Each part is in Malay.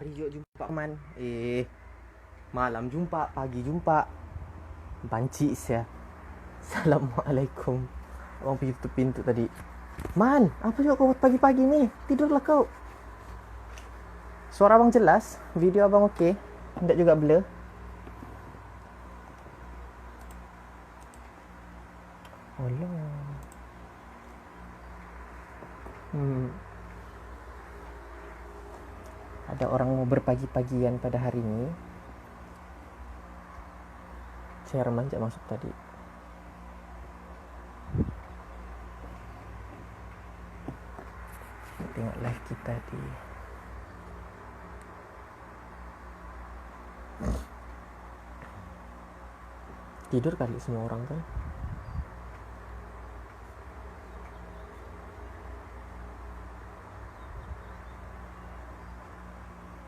Hari juga jumpa man. Malam jumpa, pagi jumpa. Banci ya. Assalamualaikum. Abang pergi tutup pintu tadi. Man, apa juga kau buat pagi-pagi ni? Tidurlah kau. Suara abang jelas, video abang okey. Tidak juga blur. Alah. Ada orang mau berpagi-pagian pada hari ini. Chairman jak masuk tadi. Tengok live kita di tidur kali semua orang kan.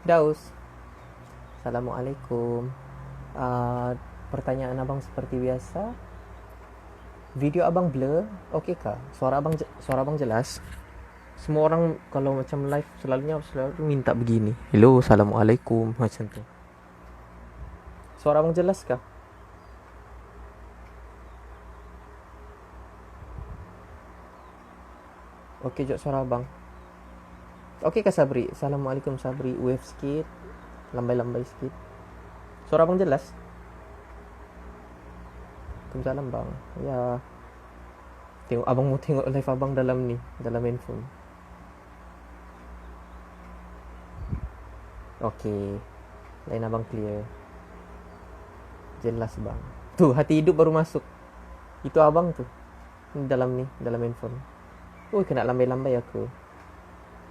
Daus. Assalamualaikum. Pertanyaan abang seperti biasa. Video abang blur, okey kah? Suara abang jelas. Semua orang kalau macam live selalu minta begini. Hello, assalamualaikum macam tu. Suara abang jelas kah? Okey jok suara abang. Okey kah Sabri? Assalamualaikum Sabri. Wave sikit. Lambai-lambai sikit. Suara abang jelas? Waalaikumsalam bang. Ya. Tengok abang mau tengok live abang dalam ni, dalam handphone. Okey. Line abang clear. Jelas bang. Tu hati hidup baru masuk. Itu abang tu. Dalam handphone. Kena lambai-lambai aku.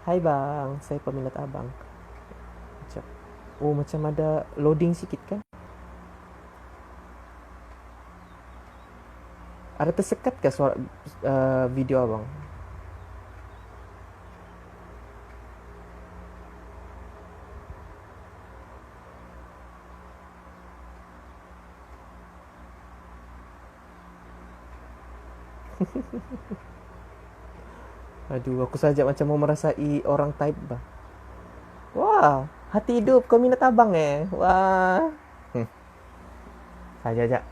Hai bang, saya peminat abang. Macam ada loading sikit kan? Ada tersekat ke suara video abang? Aduh, aku saja macam mau merasai orang type bah. Wah, hati hidup kau minat abang Wah. Saja.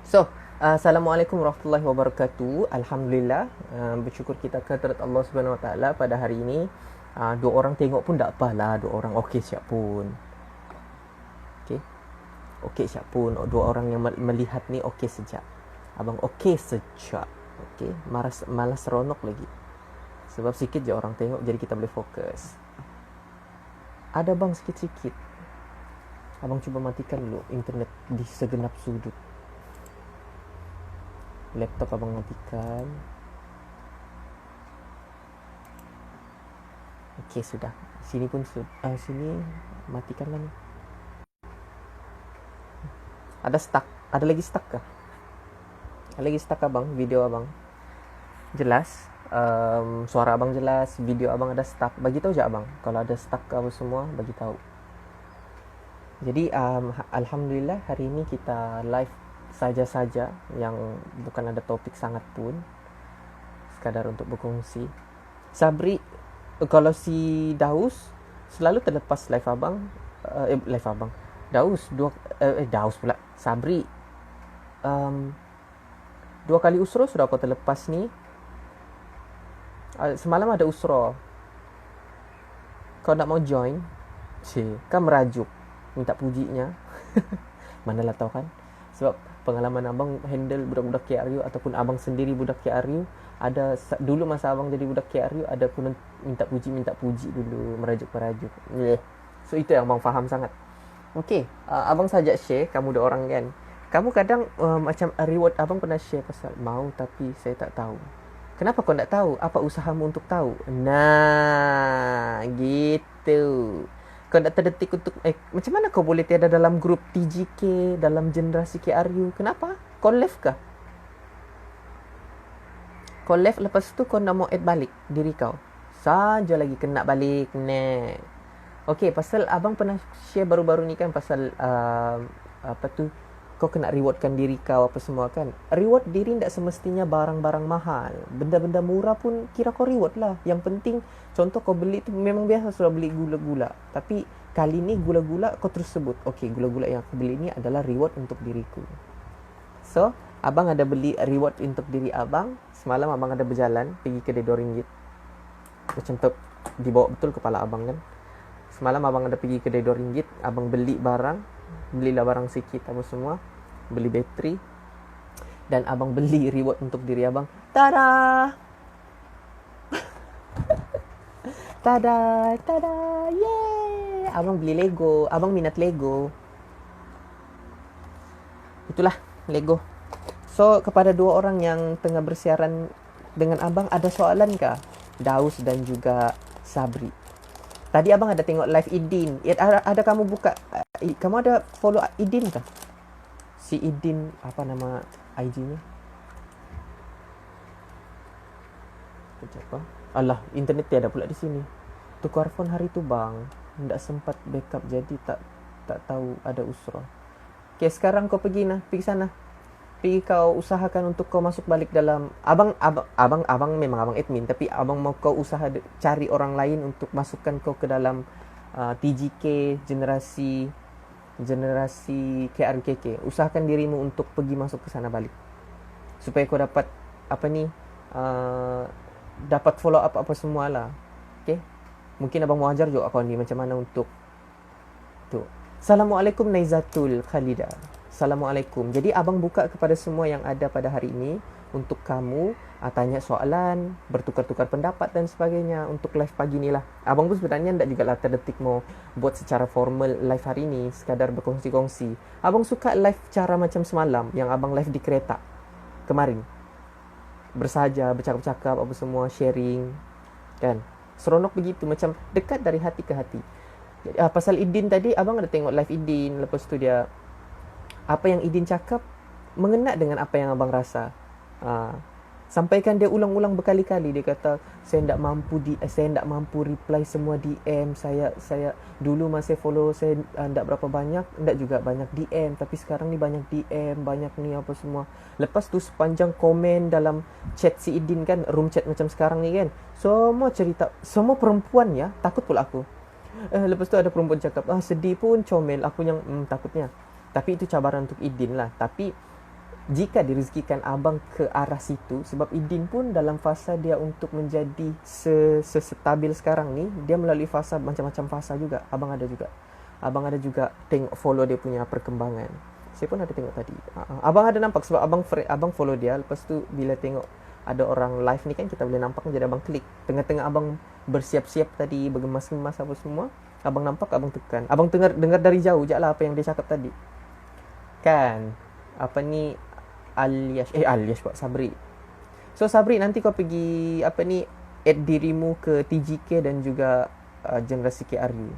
So, Assalamualaikum warahmatullahi wabarakatuh. Alhamdulillah, bersyukur kita kehadirat Allah Subhanahu Wa Taala pada hari ini. Dua orang tengok pun tak apalah, dua orang okey siap pun. Okey siap pun. Dua orang yang melihat ni okey sejak. Abang okey sejak. Okey, malas seronok lagi. Sebab sikit je orang tengok, jadi kita boleh fokus. Ada bang sikit-sikit. Abang cuba matikan dulu internet di segenap sudut. Laptop abang matikan. Okey sudah. Sini pun sini matikan lah ni. Ada stuck. Ada lagi stuck kah? Ada lagi stuck abang? Video abang jelas? Suara abang jelas, video abang ada stuck, bagi tahu je abang. Kalau ada stuck apa semua, bagi tahu. Jadi alhamdulillah hari ini kita live saja-saja, yang bukan ada topik sangat pun, sekadar untuk berkongsi. Sabri, kalau si Daus selalu terlepas live abang, Daus Daus pula. Sabri, dua kali usro sudah kau terlepas ni. Semalam ada usro. Kau nak mau join? Kan merajuk minta pujinya. Manalah tahu kan. Sebab pengalaman abang handle budak-budak KRU ataupun abang sendiri budak KRU, ada dulu masa abang jadi budak KRU ada pun minta puji dulu, merajuk. So itu yang abang faham sangat. Okey, abang saja share, kamu dua orang kan. Kamu kadang macam reward abang pernah share pasal mau tapi saya tak tahu. Kenapa kau tak tahu? Apa usahamu untuk tahu? Nah, gitu. Kau tak terdetik untuk macam mana kau boleh tiada dalam grup TGK, dalam generasi KRU? Kenapa? Kau left kah? Kau left lepas tu kau nak mau add balik diri kau. Saja lagi kena balik Okey, pasal abang pernah share baru-baru ni kan pasal apa tu? Kau kena rewardkan diri kau apa semua kan. Reward diri tak semestinya barang-barang mahal. Benda-benda murah pun kira kau reward lah. Yang penting, contoh kau beli tu memang biasa sudah beli gula-gula. Tapi kali ni gula-gula kau terus sebut, okey, gula-gula yang aku beli ni adalah reward untuk diriku. So abang ada beli reward untuk diri abang. Semalam abang ada berjalan pergi kedai RM2. Macam tu dibawa betul kepala abang kan. Semalam abang ada pergi kedai RM2, abang beli barang, belilah barang sikit apa semua, beli bateri, dan abang beli reward untuk diri abang. Tada! Tada! Tada! Yeay! Abang beli Lego, abang minat Lego. Itulah Lego. So, kepada dua orang yang tengah bersiaran dengan abang, ada soalan kah? Daus dan juga Sabri. Tadi abang ada tengok live Idin. Ada kamu buka, kamu ada follow Idin kah? Si Idin, apa nama IG-nya? Apa? Alah, internet tiada pula di sini. Tukar phone hari tu bang, tidak sempat backup jadi tak tahu ada usrah. Okay, sekarang kau pergi sana. Pergi kau usahakan untuk kau masuk balik dalam abang memang abang admin, tapi abang mau kau usaha cari orang lain untuk masukkan kau ke dalam TGK generasi KRKK. Usahakan dirimu untuk pergi masuk ke sana balik supaya kau dapat dapat follow up apa semualah. Okay, mungkin abang mau ajar juga kau ni macam mana untuk tu. Assalamualaikum Naizatul Khalida. Assalamualaikum. Jadi abang buka kepada semua yang ada pada hari ini untuk kamu tanya soalan, bertukar-tukar pendapat dan sebagainya untuk live pagi ni lah. Abang pun sebenarnya tak juga lah terdetik mau buat secara formal live hari ni, sekadar berkongsi-kongsi. Abang suka live cara macam semalam yang abang live di kereta kemarin. Bersaja, bercakap-cakap apa semua, sharing kan. Seronok begitu, macam dekat dari hati ke hati. Pasal Idin tadi, abang ada tengok live Idin. Lepas tu dia, apa yang Idin cakap mengena dengan apa yang abang rasa. Sampaikan dia ulang-ulang berkali-kali. Dia kata, saya tak mampu reply semua DM. Saya dulu masa follow saya tak berapa banyak, tak juga banyak DM, tapi sekarang ni banyak DM, banyak ni apa semua. Lepas tu sepanjang komen dalam chat si Idin kan, room chat macam sekarang ni kan, semua cerita, semua perempuan ya. Takut pula aku. Lepas tu ada perempuan cakap, sedih pun comel. Aku yang takutnya. Tapi itu cabaran untuk Idin lah. Tapi jika direzekikan abang ke arah situ, sebab Idin pun dalam fasa dia untuk menjadi sestabil sekarang ni, dia melalui fasa macam-macam fasa juga. Abang ada juga tengok, follow dia punya perkembangan. Saya pun ada tengok tadi. Abang ada nampak sebab abang follow dia. Lepas tu bila tengok ada orang live ni kan, kita boleh nampak, jadi abang klik. Tengah-tengah abang bersiap-siap tadi, bergemas-gemas apa semua, abang nampak, abang tekan. Abang dengar dari jauh je lah apa yang dia cakap tadi kan. Apa ni, Alias Pak Sabri. So Sabri, nanti kau pergi add dirimu ke TGK dan juga generasi KRU.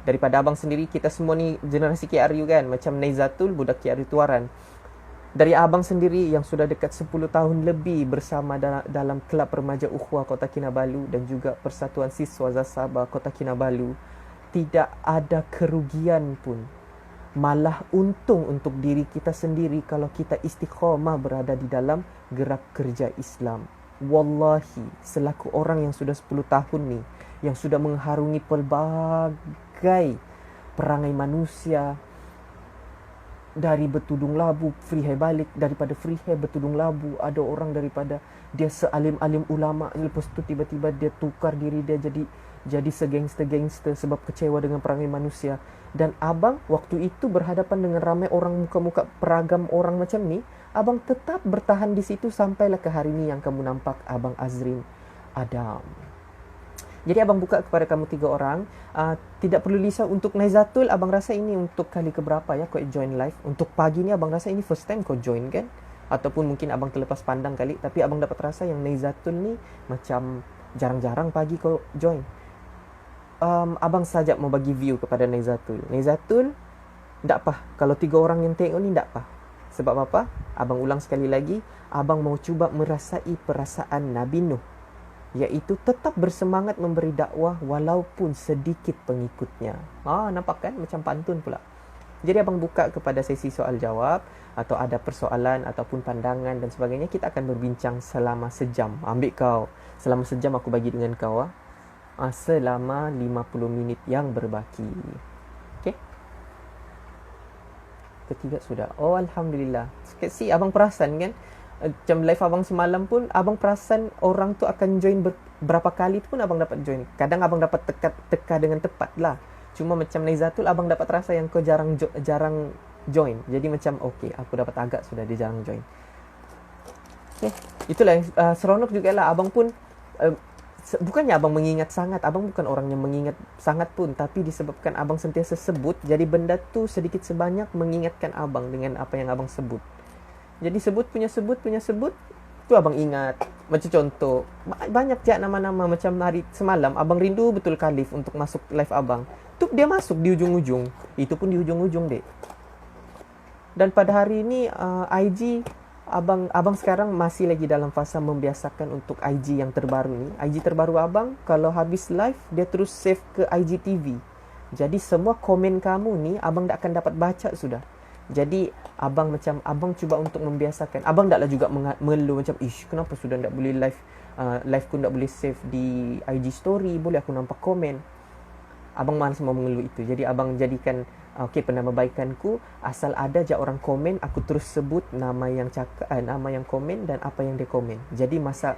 Daripada abang sendiri, kita semua ni generasi KRU kan. Macam Naizatul, budak KRU Tuaran. Dari abang sendiri yang sudah dekat 10 tahun lebih bersama dalam Kelab Remaja Ukhuwah Kota Kinabalu dan juga Persatuan Siswa Zasaba Kota Kinabalu, tidak ada kerugian pun, malah untung untuk diri kita sendiri kalau kita istiqamah berada di dalam gerak kerja Islam. Wallahi, selaku orang yang sudah 10 tahun ni, yang sudah mengharungi pelbagai perangai manusia, dari bertudung labu free hair balik, daripada free hair bertudung labu, ada orang daripada dia sealim-alim ulama, lepas tu tiba-tiba dia tukar diri dia jadi segangster-gangster sebab kecewa dengan perangai manusia. Dan abang waktu itu berhadapan dengan ramai orang, muka-muka peragam orang macam ni, abang tetap bertahan di situ sampailah ke hari ni yang kamu nampak Abang Azrin Adam. Jadi abang buka kepada kamu 3 orang. Tidak perlu risau untuk Naizatul. Abang rasa ini untuk kali keberapa ya kau join live. Untuk pagi ni abang rasa ini first time kau join kan. Ataupun mungkin abang terlepas pandang kali. Tapi abang dapat rasa yang Naizatul ni macam jarang-jarang pagi kau join. Abang saja mau bagi view kepada Naizatul. Naizatul, tak apa. Kalau 3 orang yang tengok ni tak apa. Sebab apa? Abang ulang sekali lagi. Abang mau cuba merasai perasaan Nabi Nuh, iaitu tetap bersemangat memberi dakwah walaupun sedikit pengikutnya. Nampak kan? Macam pantun pula. Jadi abang buka kepada sesi soal jawab, atau ada persoalan ataupun pandangan dan sebagainya. Kita akan berbincang selama sejam. Ambil kau. Selama sejam aku bagi dengan kau. selama 50 minit yang berbaki. Okay? Ketiga sudah. Oh, Alhamdulillah. Si abang perasan kan, macam live abang semalam pun, abang perasan orang tu akan join berapa kali tu pun abang dapat join. Kadang abang dapat teka dengan tepat lah. Cuma macam Naizatul, abang dapat rasa yang kau jarang join. Jadi macam okay, aku dapat agak sudah dia jarang join. Okay. Itulah yang seronok jugalah. Abang pun bukannya abang mengingat sangat, abang bukan orang yang mengingat sangat pun, tapi disebabkan abang sentiasa sebut, jadi benda tu sedikit sebanyak mengingatkan abang dengan apa yang abang sebut. Jadi sebut punya sebut tu abang ingat. Macam contoh, banyak je nama-nama. Macam hari semalam abang rindu betul Khalif untuk masuk live abang. Tu dia masuk di ujung-ujung. Itu pun di ujung-ujung dek. Dan pada hari ini IG abang sekarang masih lagi dalam fasa membiasakan untuk IG yang terbaru ni. IG terbaru abang kalau habis live dia terus save ke IGTV. Jadi semua komen kamu ni abang tak akan dapat baca sudah. Jadi abang cuba untuk membiasakan. Abang taklah juga mengeluh macam kenapa sudah tak boleh live ku tak boleh save di IG story, boleh aku nampak komen. Abang malas mau mengeluh itu. Jadi abang jadikan penambahbaikanku, asal ada je orang komen, aku terus sebut nama yang komen dan apa yang dia komen. Jadi masa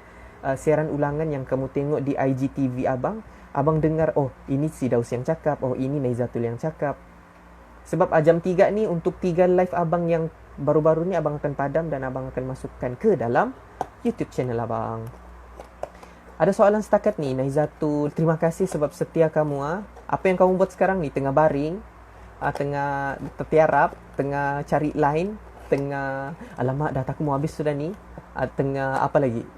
siaran ulangan yang kamu tengok di IGTV abang dengar, oh ini si Daus yang cakap, oh ini Naizatul yang cakap. Sebab jam 3 ni untuk 3 live abang yang baru-baru ni abang akan padam dan abang akan masukkan ke dalam YouTube channel abang. Ada soalan setakat ni, Naizatul, terima kasih sebab setia kamu. Apa yang kamu buat sekarang ni? Tengah baring, tengah tertiarap, tengah cari line, tengah alamak dataku mau habis sudah ni, tengah apa lagi?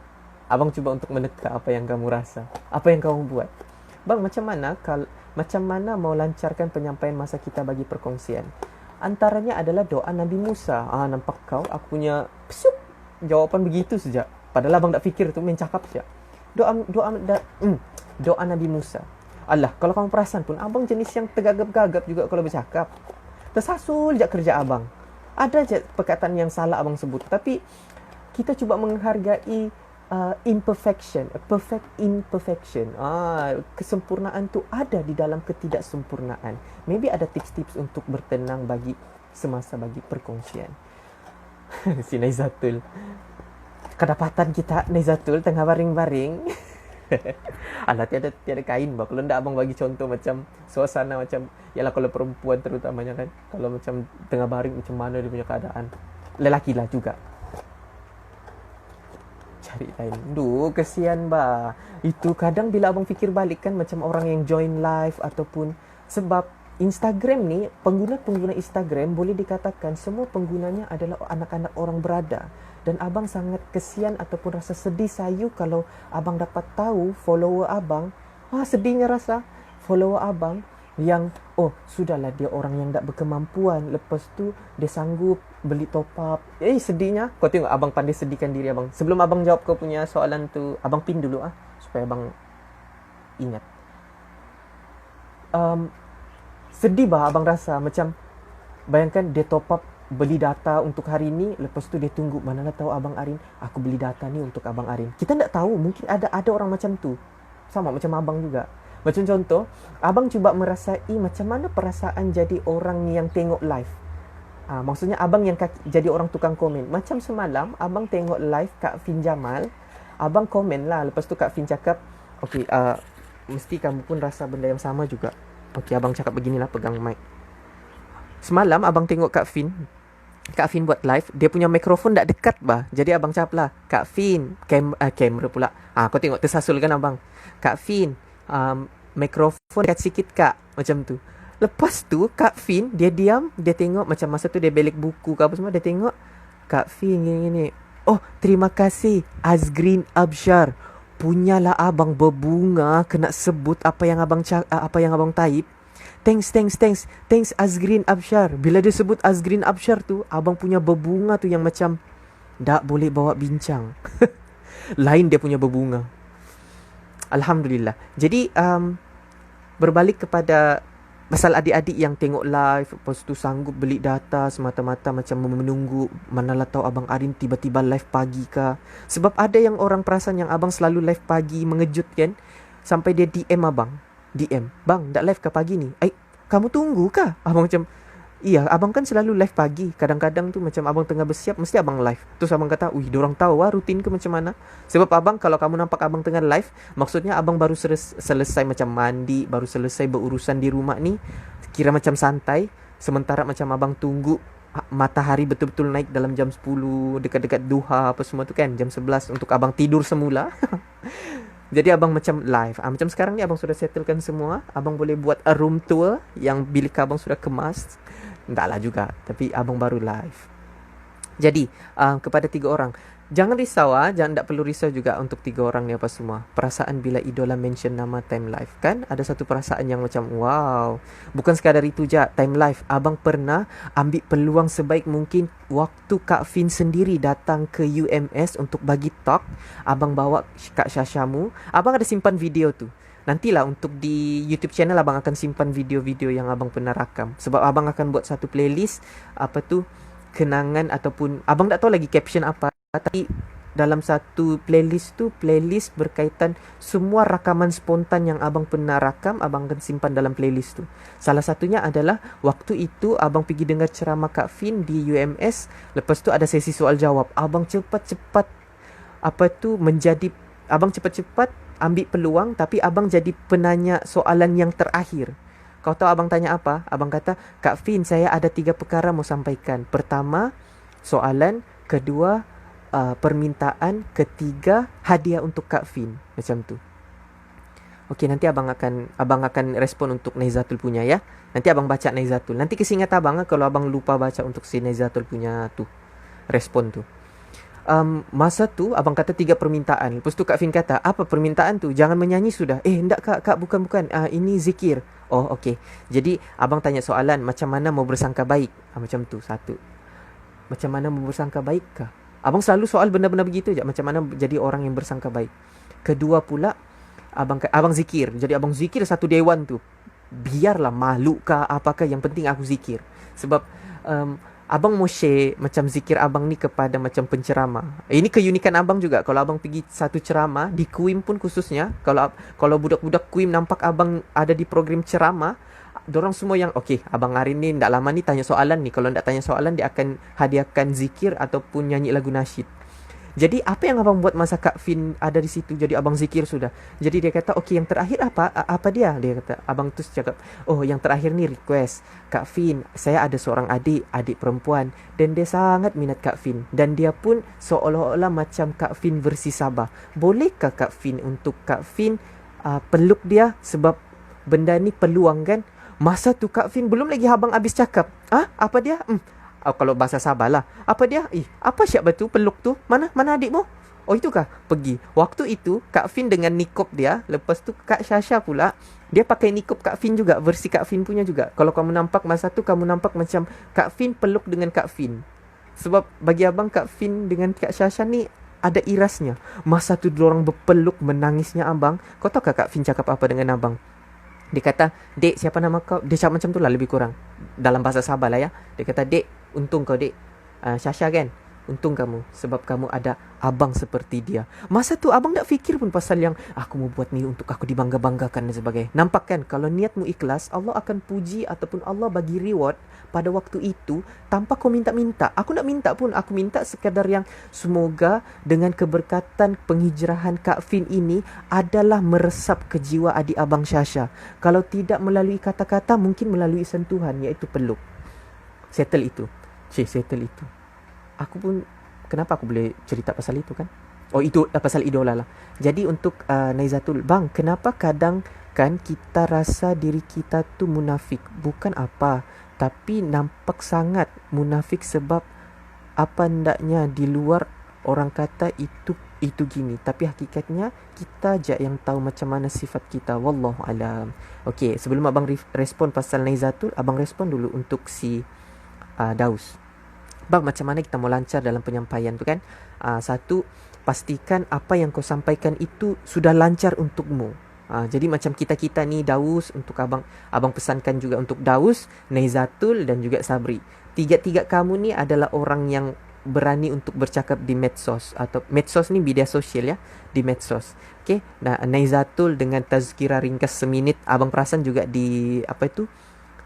Abang cuba untuk meneka apa yang kamu rasa, apa yang kamu buat. Bang, macam mana mau lancarkan penyampaian masa kita bagi perkongsian? Antaranya adalah doa Nabi Musa. Nampak kau? Aku punya jawapan begitu saja. Padahal abang tak fikir tu, main cakap saja. Doa Nabi Musa. Alah, kalau kamu perasan pun, abang jenis yang tergagap-gagap juga kalau bercakap. Tersasul je kerja abang. Ada je perkataan yang salah abang sebut. Tapi kita cuba menghargai perfect imperfection. Kesempurnaan tu ada di dalam ketidaksempurnaan. Maybe ada tips-tips untuk bertenang bagi semasa bagi perkongsian. Si Naizatul, kedapatan kita Naizatul tengah baring-baring. Alah, tiada kain bah. Kalau ndak abang bagi contoh macam suasana macam, yalah kalau perempuan terutamanya kan, kalau macam tengah baring macam mana dia punya keadaan. Lelaki lah juga. Cari lain. Kesian bah. Itu kadang bila abang fikir balik kan, macam orang yang join live ataupun sebab Instagram ni, pengguna Instagram boleh dikatakan semua penggunanya adalah anak-anak orang berada. Dan abang sangat kesian ataupun rasa sedih sayu kalau abang dapat tahu follower abang, sedihnya rasa follower abang yang sudahlah dia orang yang tak berkemampuan, lepas tu dia sanggup beli top up. Sedihnya. Kau tengok abang pandai sedihkan diri abang. Sebelum abang jawab kau punya soalan tu, abang pin dulu supaya abang ingat. Sedih bah abang rasa macam, bayangkan dia top up beli data untuk hari ni, lepas tu dia tunggu, manalah tahu abang Arin aku beli data ni untuk abang Arin. Kita tak tahu, mungkin ada orang macam tu. Sama macam abang juga. Macam contoh, abang cuba merasai macam mana perasaan jadi orang yang tengok live. Maksudnya abang yang jadi orang tukang komen. Macam semalam, abang tengok live Kak Fin Jamal. Abang komen lah. Lepas tu Kak Fin cakap, okay, mesti kamu pun rasa benda yang sama juga. Okay, abang cakap beginilah, pegang mic. Semalam abang tengok Kak Fin buat live. Dia punya mikrofon tak dekat bah. Jadi abang cakap lah, Kak Fin, kamera pula. Kau tengok tersasul kan abang. Kak Fin, mikrofon dekat sikit kak. Macam tu. Lepas tu Kak Fin, dia diam, dia tengok. Macam masa tu dia belik buku ke apa semua. Dia tengok Kak Fin gini-gini. Oh, terima kasih Azgrin Absyar. Punyalah abang berbunga kena sebut apa yang abang type. Thanks Azgrin Absyar. Bila dia sebut Azgrin Absyar tu, abang punya berbunga tu yang macam tak boleh bawa bincang. Lain dia punya berbunga. Alhamdulillah. Jadi berbalik kepada pasal adik-adik yang tengok live, lepas tu sanggup beli data semata-mata macam menunggu manalah tahu abang Arin tiba-tiba live pagi ke. Sebab ada yang orang perasan yang abang selalu live pagi mengejutkan. Sampai dia DM abang. DM, bang, tak live ke pagi ni? Kamu tunggu kah? Abang macam, iya, abang kan selalu live pagi. Kadang-kadang tu macam abang tengah bersiap, mesti abang live. Terus abang kata, wih, diorang tahu rutin ke macam mana. Sebab abang, kalau kamu nampak abang tengah live, maksudnya abang baru selesai macam mandi, baru selesai berurusan di rumah ni, kira macam santai. Sementara macam abang tunggu matahari betul-betul naik dalam jam 10, dekat-dekat duha apa semua tu kan, jam 11 untuk abang tidur semula. Jadi abang macam live. Macam sekarang ni abang sudah settlekan semua. Abang boleh buat a room tour yang bilik abang sudah kemas. Entahlah juga, tapi abang baru live. Jadi kepada 3 orang, jangan risau jangan, tak perlu risau juga untuk 3 orang ni apa semua. Perasaan bila idola mention nama Time Life kan, ada satu perasaan yang macam wow. Bukan sekadar itu je, Time Life, abang pernah ambil peluang sebaik mungkin waktu Kak Fin sendiri datang ke UMS untuk bagi talk. Abang bawa Kak Syashamu. Abang ada simpan video tu. Nantilah untuk di YouTube channel abang akan simpan video-video yang abang pernah rakam. Sebab abang akan buat satu playlist kenangan, ataupun abang tak tahu lagi caption apa, tapi dalam satu playlist tu, playlist berkaitan semua rakaman spontan yang abang pernah rakam, abang akan simpan dalam playlist tu. Salah satunya adalah waktu itu abang pergi dengar ceramah Kak Fin di UMS. Lepas tu ada sesi soal jawab. Abang cepat-cepat abang cepat-cepat ambil peluang, tapi abang jadi penanya soalan yang terakhir. Kau tahu abang tanya apa? Abang kata, Kak Fin, saya ada 3 perkara mau sampaikan. Pertama, soalan. Kedua, permintaan. Ketiga, hadiah untuk Kak Fin. Macam tu. Okey, nanti abang akan respon untuk Naizatul punya ya. Nanti abang baca Naizatul. Nanti kesingat abang kalau abang lupa baca untuk si Naizatul punya tu, respon tu. Masa tu abang kata 3 permintaan. Lepas tu Kak Fin kata, apa permintaan tu? Jangan menyanyi sudah. Endak kak, bukan. Ini zikir. Oh, okey. Jadi abang tanya soalan, macam mana mau bersangka baik? Macam tu, satu. Macam mana mau bersangka baik kah? Abang selalu soal benda-benda begitu je. Macam mana jadi orang yang bersangka baik? Kedua pula, abang zikir. Jadi abang zikir satu dewan tu. Biarlah malu kah, apakah, yang penting aku zikir. Sebab abang mau share macam zikir abang ni kepada macam penceramah. Ini keunikan abang juga. Kalau abang pergi satu ceramah di Kuim pun khususnya, kalau budak-budak Kuim nampak abang ada di program ceramah, dorang semua yang okey, abang hari ni tak lama ni tanya soalan ni. Kalau tak tanya soalan, dia akan hadiahkan zikir ataupun nyanyi lagu nasyid. Jadi apa yang abang buat masa Kak Fin ada di situ? Jadi abang zikir sudah. Jadi dia kata, okey, yang terakhir apa dia? Dia kata, abang tu cakap, oh, yang terakhir ni request. Kak Fin, saya ada seorang adik perempuan, dan dia sangat minat Kak Fin. Dan dia pun seolah-olah macam Kak Fin versi Sabah. Bolehkah Kak Fin untuk Kak Fin peluk dia? Sebab benda ni peluang kan? Masa tu Kak Fin belum lagi abang habis cakap. Apa dia? Kalau bahasa Sabah lah. Apa dia? Apa siap batu peluk tu? Mana adikmu? Oh, itu kah? Pergi. Waktu itu Kak Fin dengan nikop dia. Lepas tu Kak Syasha pula, dia pakai nikop Kak Fin juga, versi Kak Fin punya juga. Kalau kamu nampak masa tu, kamu nampak macam Kak Fin peluk dengan Kak Fin. Sebab bagi abang, Kak Fin dengan Kak Syasha ni ada irasnya. Masa tu diorang berpeluk, menangisnya abang. Kau tahu Kak Fin cakap apa dengan abang? Dia kata, Dek, siapa nama kau? Dia cakap macam tu lah, lebih kurang dalam bahasa Sabah lah ya. Dia kata, Dek, untung kau, Dek. Syasha kan? Untung kamu, sebab kamu ada abang seperti dia. Masa tu abang tak fikir pun pasal yang aku mau buat ni untuk aku dibangga-banggakan dan sebagainya. Nampak kan, kalau niatmu ikhlas, Allah akan puji ataupun Allah bagi reward pada waktu itu tanpa kau minta-minta. Aku nak minta pun, aku minta sekadar yang semoga dengan keberkatan penghijrahan Kak Fin ini adalah meresap ke jiwa adik abang Syasha. Kalau tidak melalui kata-kata, mungkin melalui sentuhan, iaitu peluk. Settle itu. Settle itu. Aku pun, kenapa aku boleh cerita pasal itu kan? Oh, itu pasal idola lah. Jadi untuk Naizatul, bang, kenapa kadang kan kita rasa diri kita tu munafik? Bukan apa, tapi nampak sangat munafik sebab apa hendaknya di luar orang kata itu gini, tapi hakikatnya kita je yang tahu macam mana sifat kita. Wallahu alam. Okey, sebelum abang respon pasal Naizatul, abang respon dulu untuk si Daus. Bang, macam mana kita mau lancar dalam penyampaian tu kan? Satu, pastikan apa yang kau sampaikan itu sudah lancar untukmu. Jadi macam kita ni Daus, untuk abang pesankan juga untuk Daus, Naizatul dan juga Sabri. Tiga-tiga kamu ni adalah orang yang berani untuk bercakap di medsos, atau medsos ni media sosial ya, di medsos. Okey, nah Naizatul dengan tazkirah ringkas seminit, abang perasan juga di apa itu,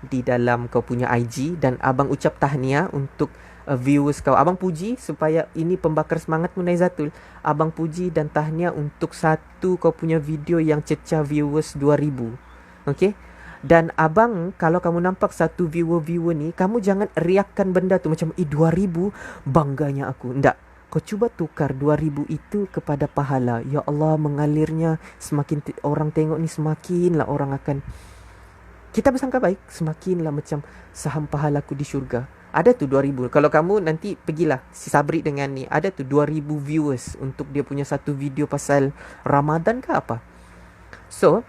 di dalam kau punya IG, dan abang ucap tahniah untuk viewers kau. Abang puji supaya ini pembakar semangatmu Naizatul. Abang puji dan tahniah untuk satu kau punya video yang cecah viewers 2000. Okey. Dan abang, kalau kamu nampak satu viewer ni, kamu jangan riakkan benda tu macam 2000 bangganya aku. Ndak. Kau cuba tukar 2000 itu kepada pahala. Ya Allah, mengalirnya semakin orang tengok ni, semakinlah orang akan, kita bersangka baik, semakinlah macam saham pahalaku di syurga. Ada tu 2000. Kalau kamu nanti pergilah si Sabri dengan ni, ada tu 2000 viewers untuk dia punya satu video pasal Ramadan ke apa. So,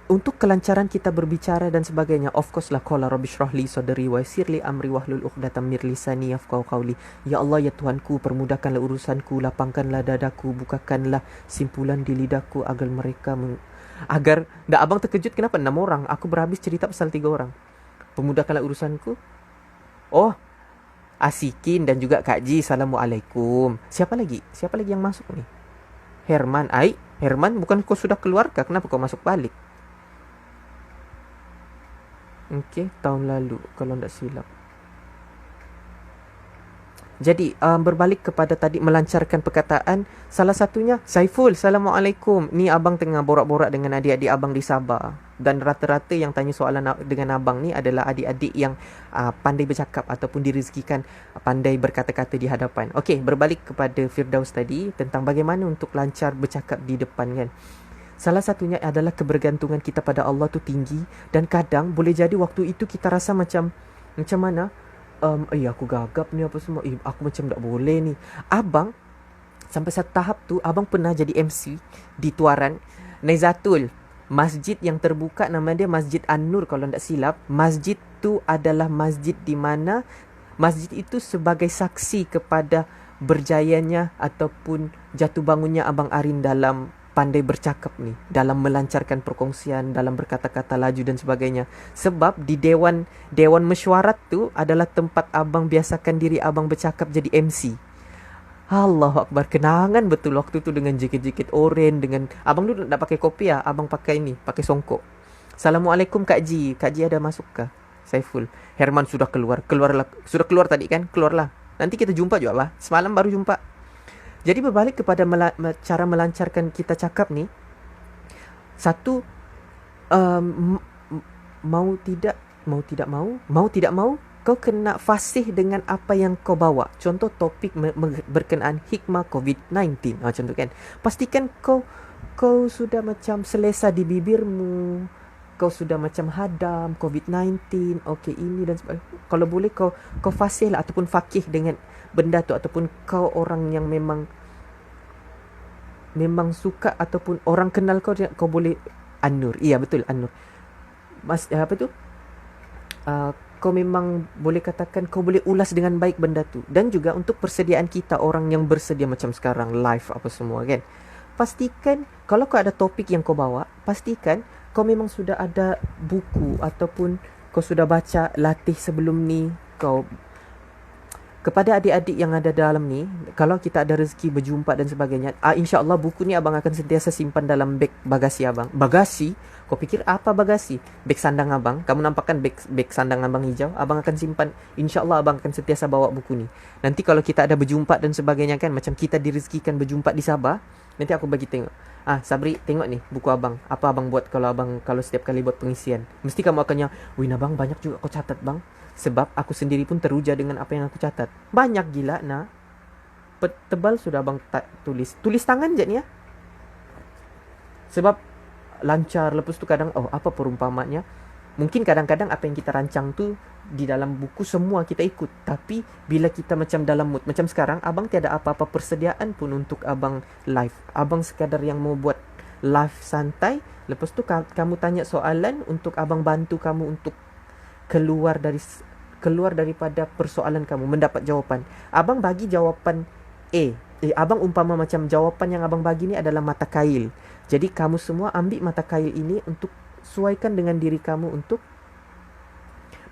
untuk kelancaran kita berbicara dan sebagainya, of course lah, qala rabbi shrah li sadri wa yassir li amri wahlul 'uqdatam min lisani yafqahu qawli. Ya Allah, ya Tuhanku, permudahkanlah urusanku, lapangkanlah dadaku, bukakanlah simpulan di lidahku agar mereka agar dah abang terkejut kenapa 6 orang, aku berhabis cerita pasal 3 orang. Permudahkanlah urusanku. Oh, Asikin dan juga Kak Ji, assalamualaikum. Siapa lagi yang masuk ni? Herman. Herman, bukan kau sudah keluar kah? Kenapa kau masuk balik? Okey, tahun lalu kalau tak silap. Jadi berbalik kepada tadi melancarkan perkataan, salah satunya Saiful, assalamualaikum. Ni abang tengah borak-borak dengan adik-adik abang di Sabah, dan rata-rata yang tanya soalan dengan abang ni adalah adik-adik yang pandai bercakap ataupun direzekikan pandai berkata-kata di hadapan. Okey, berbalik kepada Firdaus tadi tentang bagaimana untuk lancar bercakap di depan kan. Salah satunya adalah kebergantungan kita pada Allah tu tinggi, dan kadang boleh jadi waktu itu kita rasa macam mana, aku gagap ni apa semua, aku macam tak boleh ni. Abang sampai satu tahap tu, abang pernah jadi MC di Tuaran Naizatul. Masjid yang terbuka nama dia Masjid An-Nur kalau tak silap. Masjid tu adalah masjid di mana masjid itu sebagai saksi kepada berjayanya ataupun jatuh bangunnya Abang Arin dalam pandai bercakap ni, dalam melancarkan perkongsian, dalam berkata-kata laju dan sebagainya. Sebab di Dewan Mesyuarat tu adalah tempat abang biasakan diri abang bercakap jadi MC. Allahu Akbar, kenangan betul waktu tu dengan jaket-jaket oren, dengan abang dulu tak pakai kopiah, abang pakai ni, pakai songkok. Assalamualaikum Kak Ji ada masuk kah? Saiful. Herman sudah keluarlah, sudah keluar tadi kan, keluarlah. Nanti kita jumpa juga lah, semalam baru jumpa. Jadi berbalik kepada cara melancarkan kita cakap ni, satu, mau tidak mau, kau kena fasih dengan apa yang kau bawa. Contoh topik berkenaan hikmah COVID-19. Macam tu kan. Pastikan kau sudah macam selesa di bibirmu. Kau sudah macam hadam COVID-19. Okey, ini dan sebagainya. Kalau boleh kau fasih lah ataupun fakih dengan benda tu, ataupun kau orang yang memang suka ataupun orang kenal kau boleh An-Nur. Iya betul, An-Nur. Kau memang boleh katakan kau boleh ulas dengan baik benda tu. Dan juga untuk persediaan kita, orang yang bersedia macam sekarang live apa semua kan, pastikan kalau kau ada topik yang kau bawa, pastikan kau memang sudah ada buku ataupun kau sudah baca latih sebelum ni. Kau kepada adik-adik yang ada dalam ni, kalau kita ada rezeki berjumpa dan sebagainya, insya-Allah buku ni abang akan sentiasa simpan dalam beg bagasi abang. Bagasi? Kau fikir apa bagasi? Beg sandang abang. Kamu nampak kan beg sandang abang hijau? Abang akan simpan. Insya-Allah abang akan sentiasa bawa buku ni. Nanti kalau kita ada berjumpa dan sebagainya kan, macam kita direzekikan berjumpa di Sabah, nanti aku bagi tengok. Sabri, tengok ni buku abang. Apa abang buat kalau setiap kali buat pengisian. Mesti kamu akannya, "Wih, abang banyak juga kau catat, bang." Sebab aku sendiri pun teruja dengan apa yang aku catat. Banyak gila nah. Tebal sudah abang tulis. Tulis tangan je ni ya. Sebab lancar. Lepas tu kadang, apa perumpamanya? Mungkin kadang-kadang apa yang kita rancang tu di dalam buku semua kita ikut. Tapi bila kita macam dalam mood, macam sekarang, abang tiada apa-apa persediaan pun untuk abang live. Abang sekadar yang mau buat live santai. Lepas tu kamu tanya soalan untuk abang bantu kamu untuk keluar daripada persoalan kamu, mendapat jawapan. Abang bagi jawapan A. Abang umpama macam jawapan yang abang bagi ni adalah mata kail. Jadi kamu semua ambil mata kail ini untuk sesuaikan dengan diri kamu untuk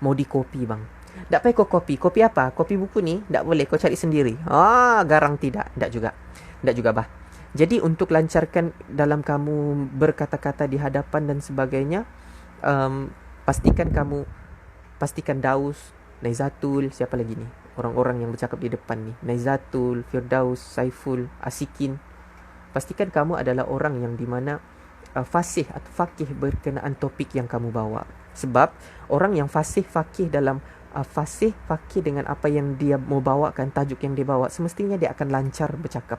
mau di copy bang. Tak payah kau copy. Copy apa? Copy buku ni tak boleh, kau cari sendiri. Garang tidak. Tak juga. Tak juga bah. Jadi untuk lancarkan dalam kamu berkata-kata di hadapan dan sebagainya, pastikan Daus, Naizatul, siapa lagi ni? Orang-orang yang bercakap di depan ni. Naizatul, Firdaus, Saiful, Asikin. Pastikan kamu adalah orang yang di mana fasih atau fakih berkenaan topik yang kamu bawa. Sebab orang yang fasih fakih dalam fasih fakih dengan apa yang dia mau bawakan, tajuk yang dia bawa, semestinya dia akan lancar bercakap.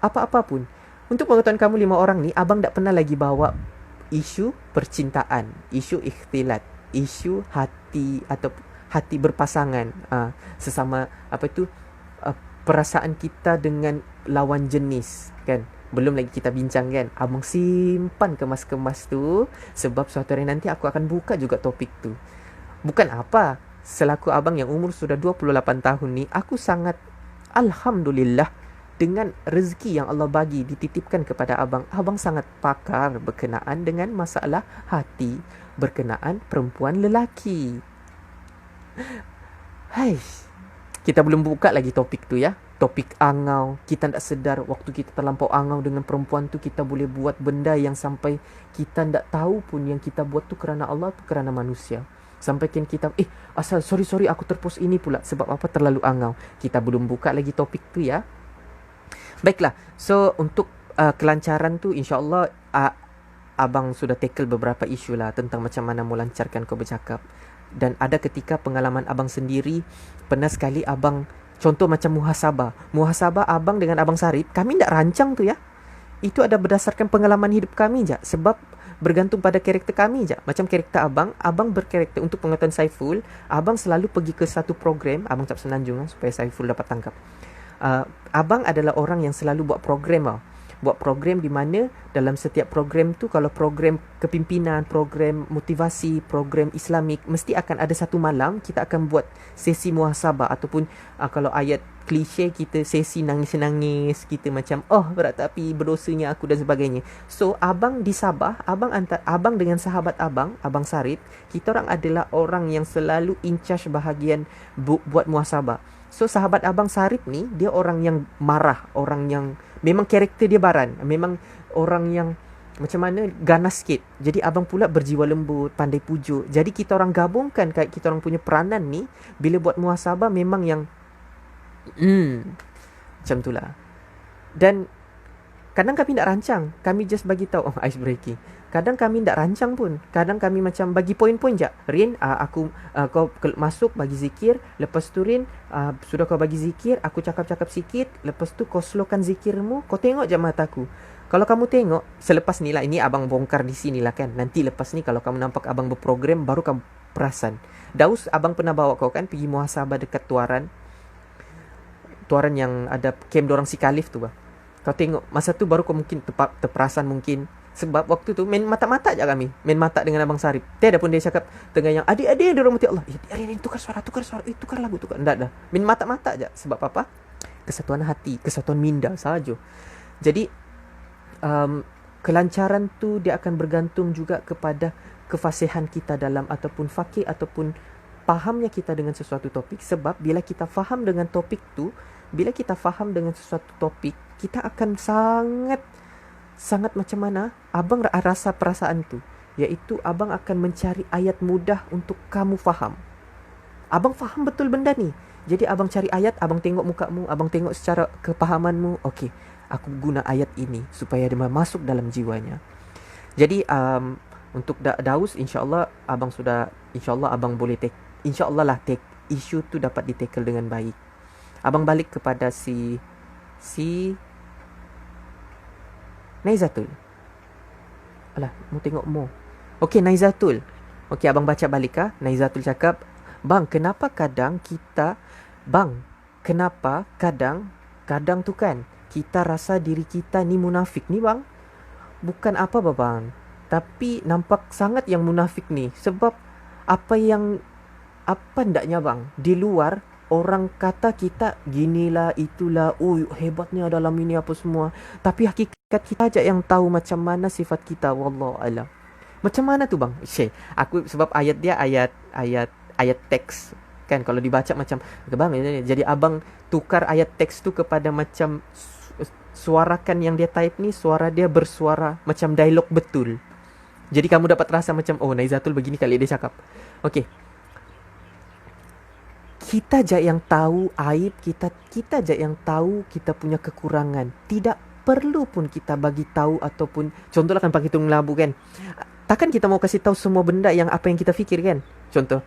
Apa-apa pun. Untuk pengetahuan kamu 5 orang ni, abang tak pernah lagi bawa isu percintaan, isu ikhtilat, isu hati atau hati berpasangan, sesama perasaan kita dengan lawan jenis, kan? Belum lagi kita bincang, kan? Abang simpan kemas-kemas tu sebab suatu hari nanti aku akan buka juga topik tu. Bukan apa, selaku abang yang umur sudah 28 tahun ni, aku sangat alhamdulillah dengan rezeki yang Allah bagi dititipkan kepada abang. Abang sangat pakar berkenaan dengan masalah hati, berkenaan perempuan lelaki. Hai, kita belum buka lagi topik tu ya. Topik angau. Kita tak sedar waktu kita terlampau angau dengan perempuan tu, kita boleh buat benda yang sampai kita tak tahu pun yang kita buat tu kerana Allah, tu kerana manusia. Sampai kan kita, sorry aku terpos ini pula. Sebab apa? Terlalu angau. Kita belum buka lagi topik tu ya. Baiklah, so untuk kelancaran tu insyaAllah abang sudah tackle beberapa isu lah tentang macam mana mau lancarkan kau bercakap. Dan ada ketika pengalaman abang sendiri, pernah sekali abang, contoh macam muhasabah abang dengan abang Sarip, kami tak rancang tu ya. Itu ada berdasarkan pengalaman hidup kami je. Sebab bergantung pada karakter kami je. Macam karakter abang berkarakter. Untuk pengetahuan Saiful, abang selalu pergi ke satu program, abang tak senanjung supaya Saiful dapat tangkap. Abang adalah orang yang selalu buat program Buat program di mana dalam setiap program tu, kalau program kepimpinan, program motivasi, program Islamik, mesti akan ada satu malam kita akan buat sesi muhasabah. Ataupun kalau ayat klise kita sesi nangis-nangis, kita macam berat tapi berdosanya aku dan sebagainya. So abang di Sabah, abang dengan sahabat abang Sarip, kita orang adalah orang yang selalu in charge bahagian buat muhasabah. So sahabat abang Sarip ni, dia orang yang marah, orang yang memang karakter dia baran, memang orang yang macam mana, ganas sikit. Jadi abang pula berjiwa lembut, pandai pujuk. Jadi kita orang gabungkan kita orang punya peranan ni, bila buat muhasabah memang yang macam tu lah. Dan kadang kami tak rancang, kami just bagi tahu, ice breaking. Kadang kami tak rancang pun. Kadang kami macam bagi poin-poin je. Rin, kau masuk bagi zikir. Lepas tu Rin, sudah kau bagi zikir, aku cakap-cakap sikit. Lepas tu kau slowkan zikirmu. Kau tengok je mataku. Kalau kamu tengok, selepas ni lah, ini abang bongkar di sini lah kan. Nanti lepas ni kalau kamu nampak abang berprogram, baru kamu perasan. Daus, abang pernah bawa kau kan pergi muhasabah dekat Tuaran yang ada camp dorang si Khalif tu bah. Kau tengok, masa tu baru kau mungkin terperasan mungkin. Sebab waktu tu main mata-mata je kami. Main mata dengan abang Sarip. Tiada pun dia cakap tengah yang adik-adik dia rahmati Allah. Ini tukar suara, tukar lagu, tukar. Tak dah. Main mata-mata je. Sebab apa? Kesatuan hati, kesatuan minda sahaja. Jadi kelancaran tu dia akan bergantung juga kepada kefasihan kita dalam ataupun fakih ataupun fahamnya kita dengan sesuatu topik. Sebab bila kita faham dengan topik tu, bila kita faham dengan sesuatu topik, kita akan sangat macam mana abang rasa perasaan tu, iaitu abang akan mencari ayat mudah untuk kamu faham. Abang faham betul benda ni, jadi abang cari ayat, abang tengok mukamu, abang tengok secara kepahamanmu. Okey, aku guna ayat ini supaya dia masuk dalam jiwanya. Jadi untuk Daus, insyaAllah abang boleh insyaAllah isu tu dapat ditackle dengan baik. Abang balik kepada si Naizatul. Alah, mau tengok mo. Okey, Naizatul. Okey, abang baca balik Naizatul cakap, kenapa kadang tu kan kita rasa diri kita ni munafik ni bang. Bukan apa bang, tapi nampak sangat yang munafik ni. Sebab apa hendaknya bang, di luar orang kata kita ginilah, itulah, hebatnya dalam ini apa semua. Tapi hakikat kita aja yang tahu macam mana sifat kita. Wallahu alam. Macam mana tu bang? Aku sebab ayat dia ayat teks Kan kalau dibaca macam bang, jadi abang tukar ayat teks tu kepada macam suarakan yang dia type ni, suara dia bersuara macam dialog betul. Jadi kamu dapat rasa macam, oh Naizatul begini kali dia cakap. Okey. Kita je yang tahu aib kita, kita je yang tahu kita punya kekurangan. Tidak perlu pun kita bagi tahu ataupun contohlah kan pakai tudung labu kan. Takkan kita mau kasih tahu semua benda yang apa yang kita fikir kan? Contoh.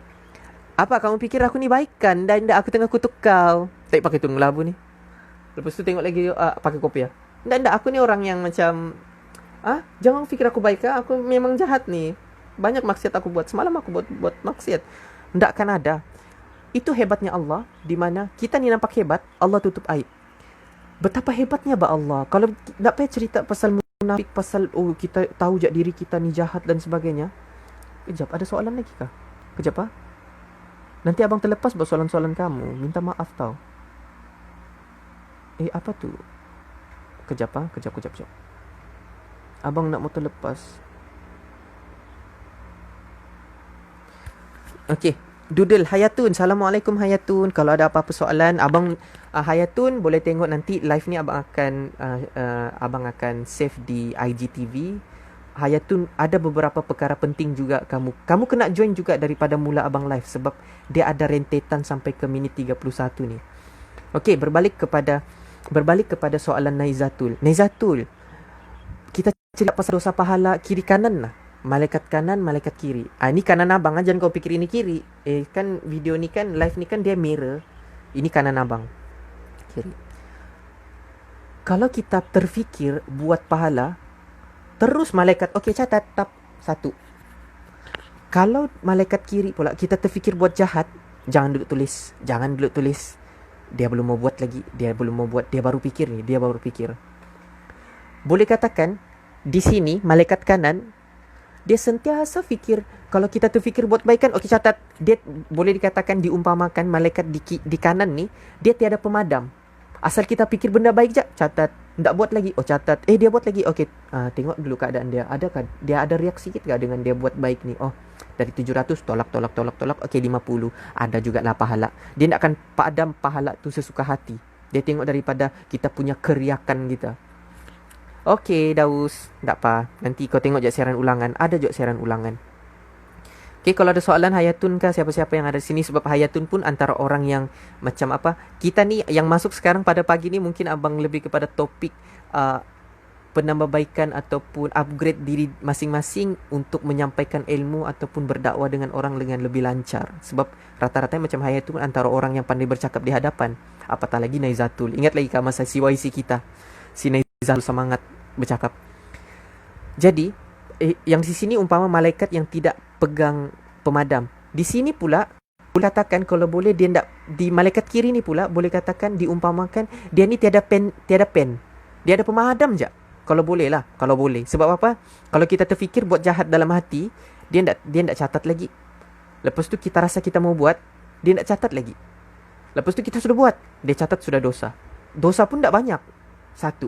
Apa kamu fikir aku ni baik kan? Dan aku tengah kutuk kau. Tak pakai tudung labu ni. Lepas tu tengok lagi pakai kopiah. Ndak aku ni orang yang macam jangan fikir aku baik kan? Aku memang jahat ni. Banyak maksiat aku buat. Semalam aku buat maksiat. Ndak akan ada. Itu hebatnya Allah, di mana kita ni nampak hebat, Allah tutup aib. Betapa hebatnya Allah. Kalau nak payah cerita pasal munafik, pasal kita tahu je diri kita ni jahat dan sebagainya. Kejap, ada soalan lagi kah? Kejap Nanti abang terlepas buat soalan-soalan kamu. Minta maaf tau. Apa tu? Kejap. Abang nak mau terlepas. Okey. Doodle Hayatun. Assalamualaikum Hayatun. Kalau ada apa-apa soalan, abang Hayatun boleh tengok nanti live ni abang akan save di IGTV. Hayatun, ada beberapa perkara penting juga kamu kena join juga daripada mula abang live sebab dia ada rentetan sampai ke minit 31 ni. Okey, berbalik kepada soalan Naizatul. Kita cerita pasal dosa pahala kiri kanan lah. Malaikat kanan, malaikat kiri. Ini kanan abang, jangan kau fikir ini kiri. Kan video ni kan, live ni kan dia mirror. Ini kanan abang, kiri. Kalau kita terfikir buat pahala, terus malaikat, okey catat, tap, 1. Kalau malaikat kiri pula, kita terfikir buat jahat, jangan dulu tulis. Dia belum mau buat lagi, dia baru fikir. Boleh katakan, di sini, malaikat kanan, dia sentiasa fikir. Kalau kita terfikir buat kebaikan, okey catat. Dia boleh dikatakan diumpamakan malaikat di kanan ni, dia tiada pemadam. Asal kita fikir benda baik je, catat. Tak buat lagi, catat. Dia buat lagi, okey. Tengok dulu keadaan dia. Adakah dia ada reaksi kita dengan dia buat baik ni? Dari 700 tolak. Okey 50. Ada jugalah pahala. Dia tak akan padam pahala tu sesuka hati. Dia tengok daripada kita punya keriakan kita. Okey, Daus. Tak apa. Nanti kau tengok je siaran ulangan. Ada je siaran ulangan. Okey, kalau ada soalan Hayatun kah, siapa-siapa yang ada di sini. Sebab Hayatun pun antara orang yang macam apa. Kita ni yang masuk sekarang pada pagi ni mungkin abang lebih kepada topik penambahbaikan ataupun upgrade diri masing-masing untuk menyampaikan ilmu ataupun berdakwah dengan orang dengan lebih lancar. Sebab rata-rata macam Hayatun antara orang yang pandai bercakap di hadapan. Apatah lagi Naizatul. Ingat lagi masa CYC kita. Si Naizatul semangat bercakap. Jadi yang di sini umpama malaikat yang tidak pegang pemadam. Di sini pula boleh katakan kalau boleh dia tidak, di malaikat kiri ni pula boleh katakan diumpamakan dia ni tiada pen. Dia ada pemadam je. Kalau boleh lah, kalau boleh. Sebab apa? Kalau kita terfikir buat jahat dalam hati, dia tidak catat lagi. Lepas tu kita rasa kita mau buat, dia tidak catat lagi. Lepas tu kita sudah buat, dia catat sudah dosa. Dosa pun tidak banyak. 1.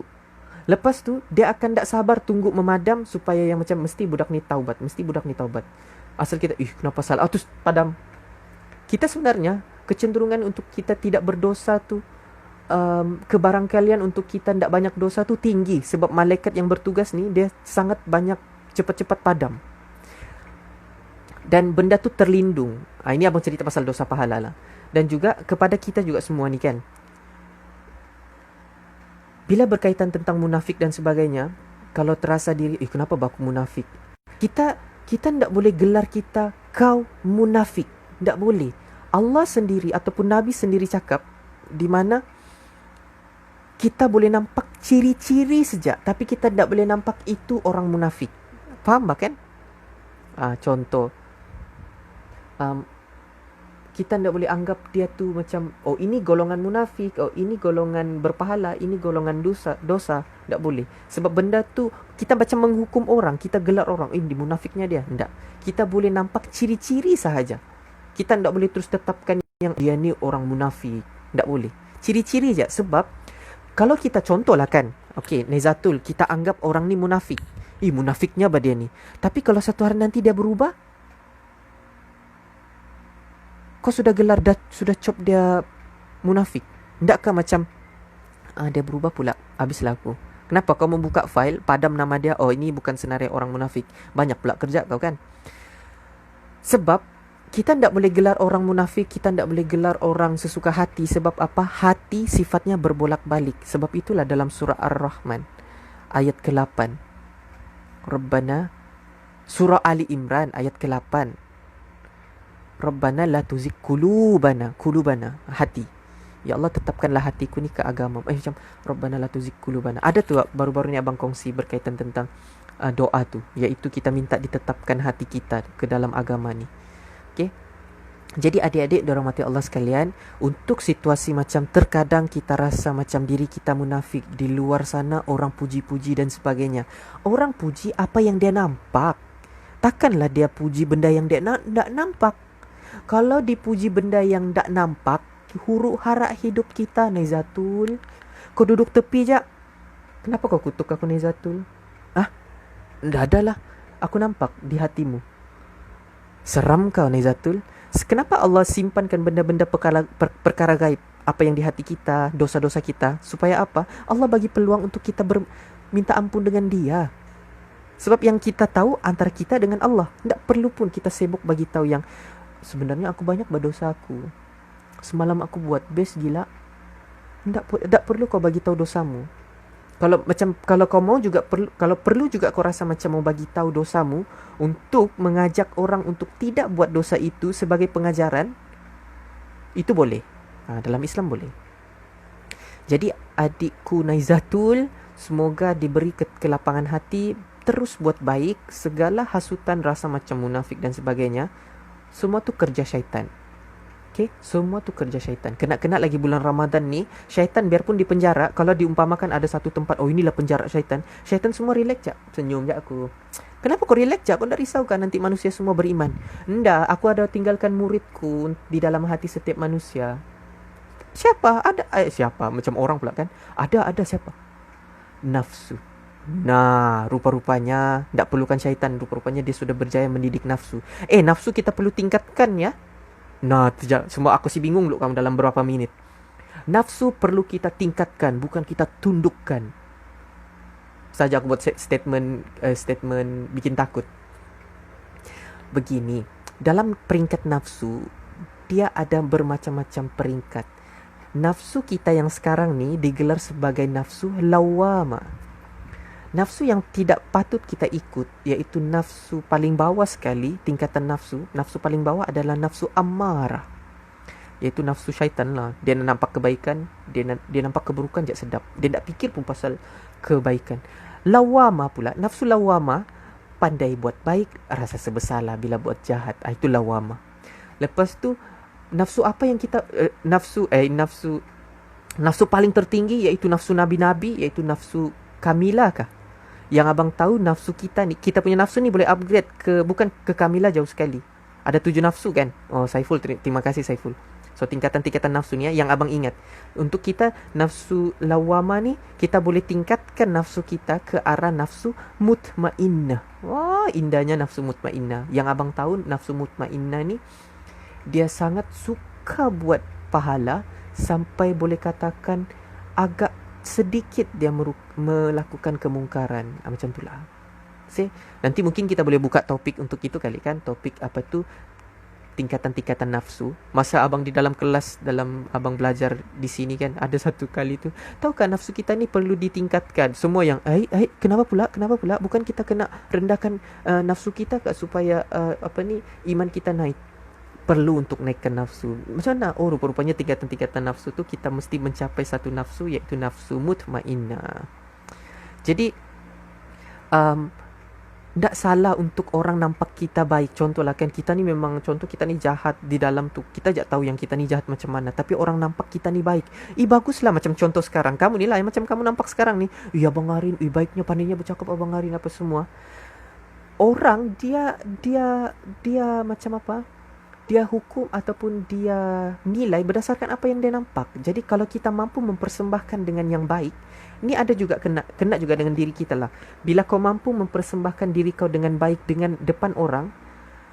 Lepas tu, dia akan tak sabar tunggu memadam supaya yang macam mesti budak ni taubat. Asal kita, kenapa salah? Terus padam. Kita sebenarnya, kecenderungan untuk kita tidak berdosa tu, kebarangkalian untuk kita tidak banyak dosa tu tinggi. Sebab malaikat yang bertugas ni, dia sangat banyak cepat-cepat padam. Dan benda tu terlindung. Ini abang cerita pasal dosa pahala lah. Dan juga kepada kita juga semua ni kan. Bila berkaitan tentang munafik dan sebagainya, kalau terasa diri, kenapa aku munafik? Kita tidak boleh gelar kita, kau munafik. Tak boleh. Allah sendiri ataupun Nabi sendiri cakap, di mana kita boleh nampak ciri-ciri saja, tapi kita tidak boleh nampak itu orang munafik. Faham kan? Contoh, kita tidak boleh anggap dia tu macam, ini golongan munafik, ini golongan berpahala, ini golongan dosa. Tak boleh. Sebab benda tu, kita macam menghukum orang, kita gelar orang, ini munafiknya dia. Tak. Kita boleh nampak ciri-ciri sahaja. Kita tidak boleh terus tetapkan yang dia ni orang munafik. Tak boleh. Ciri-ciri je. Sebab, kalau kita contohlah kan, Naizatul, kita anggap orang ni munafik. Munafiknya apa dia ni? Tapi kalau satu hari nanti dia berubah, Kau sudah gelar, sudah cop dia munafik. Tidakkah macam dia berubah pula, habislah aku. Kenapa kau membuka file, padam nama dia, oh ini bukan senarai orang munafik. Banyak pula kerja kau kan. Sebab kita tidak boleh gelar orang munafik, kita tidak boleh gelar orang sesuka hati. Sebab apa? Hati sifatnya berbolak-balik. Sebab itulah dalam surah Ar-Rahman ayat ke-8, Rabbana, surah Ali Imran ayat ke-8, Rabbana la tuzigh qulubana, hati. Ya Allah, tetapkanlah hatiku ni ke agama. Macam Rabbana la tuzigh qulubana. Ada tu baru-baru ni abang kongsi berkaitan tentang doa tu, iaitu kita minta ditetapkan hati kita ke dalam agama ni. Okey. Jadi adik-adik dirahmati Allah sekalian, untuk situasi macam terkadang kita rasa macam diri kita munafik, di luar sana orang puji-puji dan sebagainya. Orang puji apa yang dia nampak. Takkanlah dia puji benda yang dia tak nampak. Kalau dipuji benda yang tak nampak, huruf hara hidup kita, Naizatul. Kau duduk tepi je. Kenapa kau kutuk aku, Naizatul? Tak adalah. Aku nampak di hatimu. Seram kau, Naizatul. Kenapa Allah simpankan benda-benda perkara gaib, apa yang di hati kita, dosa-dosa kita, supaya apa? Allah bagi peluang untuk kita minta ampun dengan dia. Sebab yang kita tahu antara kita dengan Allah. Tak perlu pun kita sibuk bagi tahu yang sebenarnya aku banyak berdosa aku. Semalam aku buat best gila. Tak perlu kau bagi tahu dosamu. Kalau kau mau juga kalau perlu juga kau rasa macam mau bagi tahu dosamu untuk mengajak orang untuk tidak buat dosa itu sebagai pengajaran, itu boleh. Dalam Islam boleh. Jadi adikku Naizatul, semoga diberi kelapangan hati, terus buat baik. Segala hasutan, rasa macam munafik dan sebagainya, semua tu kerja syaitan. Okay? Semua tu kerja syaitan. Kena lagi bulan Ramadan ni, syaitan biarpun di penjara, kalau diumpamakan ada satu tempat, oh inilah penjara syaitan, syaitan semua relax je. Senyum je aku. Kenapa kau relax je? Kau tak risau kan nanti manusia semua beriman? Ndak, aku ada tinggalkan muridku di dalam hati setiap manusia. Siapa? Ada siapa? Macam orang pula kan? Ada siapa? Nafsu. Nah, rupa-rupanya tak perlukan syaitan. Rupa-rupanya dia sudah berjaya mendidik nafsu. Nafsu kita perlu tingkatkan ya. Nah, semua aku sih bingung dulu kamu dalam berapa minit. Nafsu perlu kita tingkatkan, bukan kita tundukkan. Saja aku buat statement bikin takut. Begini, dalam peringkat nafsu, dia ada bermacam-macam peringkat. Nafsu kita yang sekarang ni digelar sebagai nafsu lawama. Nafsu yang tidak patut kita ikut, iaitu nafsu paling bawah sekali, tingkatan nafsu. Nafsu paling bawah adalah nafsu amarah, iaitu nafsu syaitan lah. Dia nampak kebaikan, dia nampak keburukan je sedap. Dia tak fikir pun pasal kebaikan. Lawama pula, nafsu lawama, pandai buat baik, rasa sebersalah bila buat jahat. Itu lawama. Lepas tu, nafsu apa yang kita, nafsu paling tertinggi, iaitu nafsu nabi-nabi, iaitu nafsu kamilah kah? Yang abang tahu nafsu kita ni, kita punya nafsu ni boleh upgrade ke, bukan ke kamilah jauh sekali. Ada 7 nafsu kan? Oh, Saiful, terima kasih Saiful. So tingkatan-tingkatan nafsu ni yang abang ingat. Untuk kita nafsu lawama ni, kita boleh tingkatkan nafsu kita ke arah nafsu mutmainnah. Wah, indahnya nafsu mutmainnah. Yang abang tahu nafsu mutmainnah ni, dia sangat suka buat pahala, sampai boleh katakan agak sedikit dia melakukan kemungkaran. Macam itulah. Nanti mungkin kita boleh buka topik untuk itu kali kan. Topik apa tu, tingkatan-tingkatan nafsu. Masa abang di dalam kelas, dalam abang belajar di sini kan, ada satu kali tu, tahukah nafsu kita ni perlu ditingkatkan. Semua yang kenapa pula bukan kita kena rendahkan nafsu kita kak, supaya iman kita naik. Perlu untuk naikkan nafsu. Macam mana? Oh, rupa-rupanya tingkatan-tingkatan nafsu tu kita mesti mencapai satu nafsu, iaitu nafsu mutmainnah. Jadi tak salah untuk orang nampak kita baik. Contohlah kan, kita ni memang, contoh kita ni jahat di dalam tu, kita je tahu yang kita ni jahat macam mana, tapi orang nampak kita ni baik. Baguslah. Macam contoh sekarang kamu ni lah, macam kamu nampak sekarang ni, Abang Arin, baiknya, pandainya bercakap Abang Arin apa semua. Orang dia macam apa, dia hukum ataupun dia nilai berdasarkan apa yang dia nampak. Jadi kalau kita mampu mempersembahkan dengan yang baik, ni ada juga kena juga dengan diri kita lah. Bila kau mampu mempersembahkan diri kau dengan baik dengan depan orang,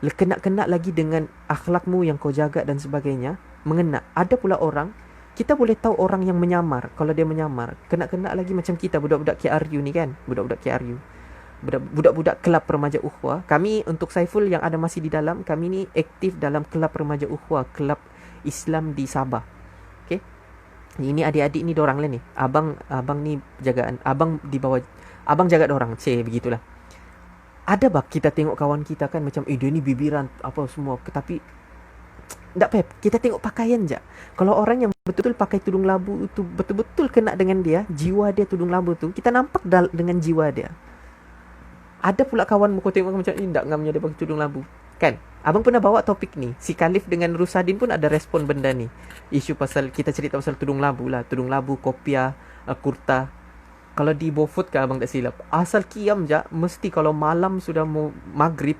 kena-kena lagi dengan akhlakmu yang kau jaga dan sebagainya, mengena. Ada pula orang, kita boleh tahu orang yang menyamar. Kalau dia menyamar, kena-kena lagi macam kita budak-budak KRU ni kan, budak-budak KRU, budak-budak kelab remaja Ukhuwah. Kami untuk Saiful yang ada masih di dalam, kami ni aktif dalam kelab remaja Ukhuwah, kelab Islam di Sabah. Okey. Ini adik-adik ni dorang lah ni. Abang ni jagaan, abang di bawah, abang jaga dorang. Begitulah. Ada bah kita tengok kawan kita kan macam dia ni bibiran apa semua, tapi tak payah, kita tengok pakaian je. Kalau orang yang betul-betul pakai tudung labu itu betul-betul kena dengan dia, jiwa dia tudung labu tu, kita nampak dengan jiwa dia. Ada pula kawan kau tengok macam ni, tak ngamnya dia pakai tudung labu. Kan? Abang pernah bawa topik ni. Si Khalif dengan Rusadin pun ada respon benda ni. Isu pasal, kita cerita pasal tudung labu lah. Tudung labu, kopiah, kurta. Kalau di Beaufort kan abang tak silap, asal kiam je, mesti kalau malam sudah mau maghrib,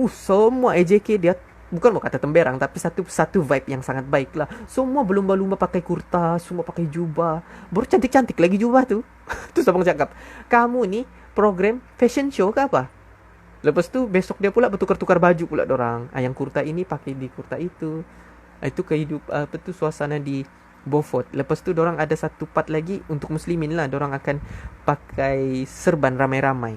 semua AJK dia, bukan mau kata temberang, tapi satu vibe yang sangat baik lah. Semua berlumba-lumba pakai kurta, semua pakai jubah, baru cantik-cantik lagi jubah tu. Terus abang cakap, kamu ni program fashion show ke apa? Lepas tu besok dia pula bertukar-tukar baju pula dorang. Yang kurta ini pakai di kurta itu. Itu kehidupan apa tu, suasana di Beaufort. Lepas tu dorang ada satu part lagi untuk muslimin lah. Dorang akan pakai serban ramai-ramai.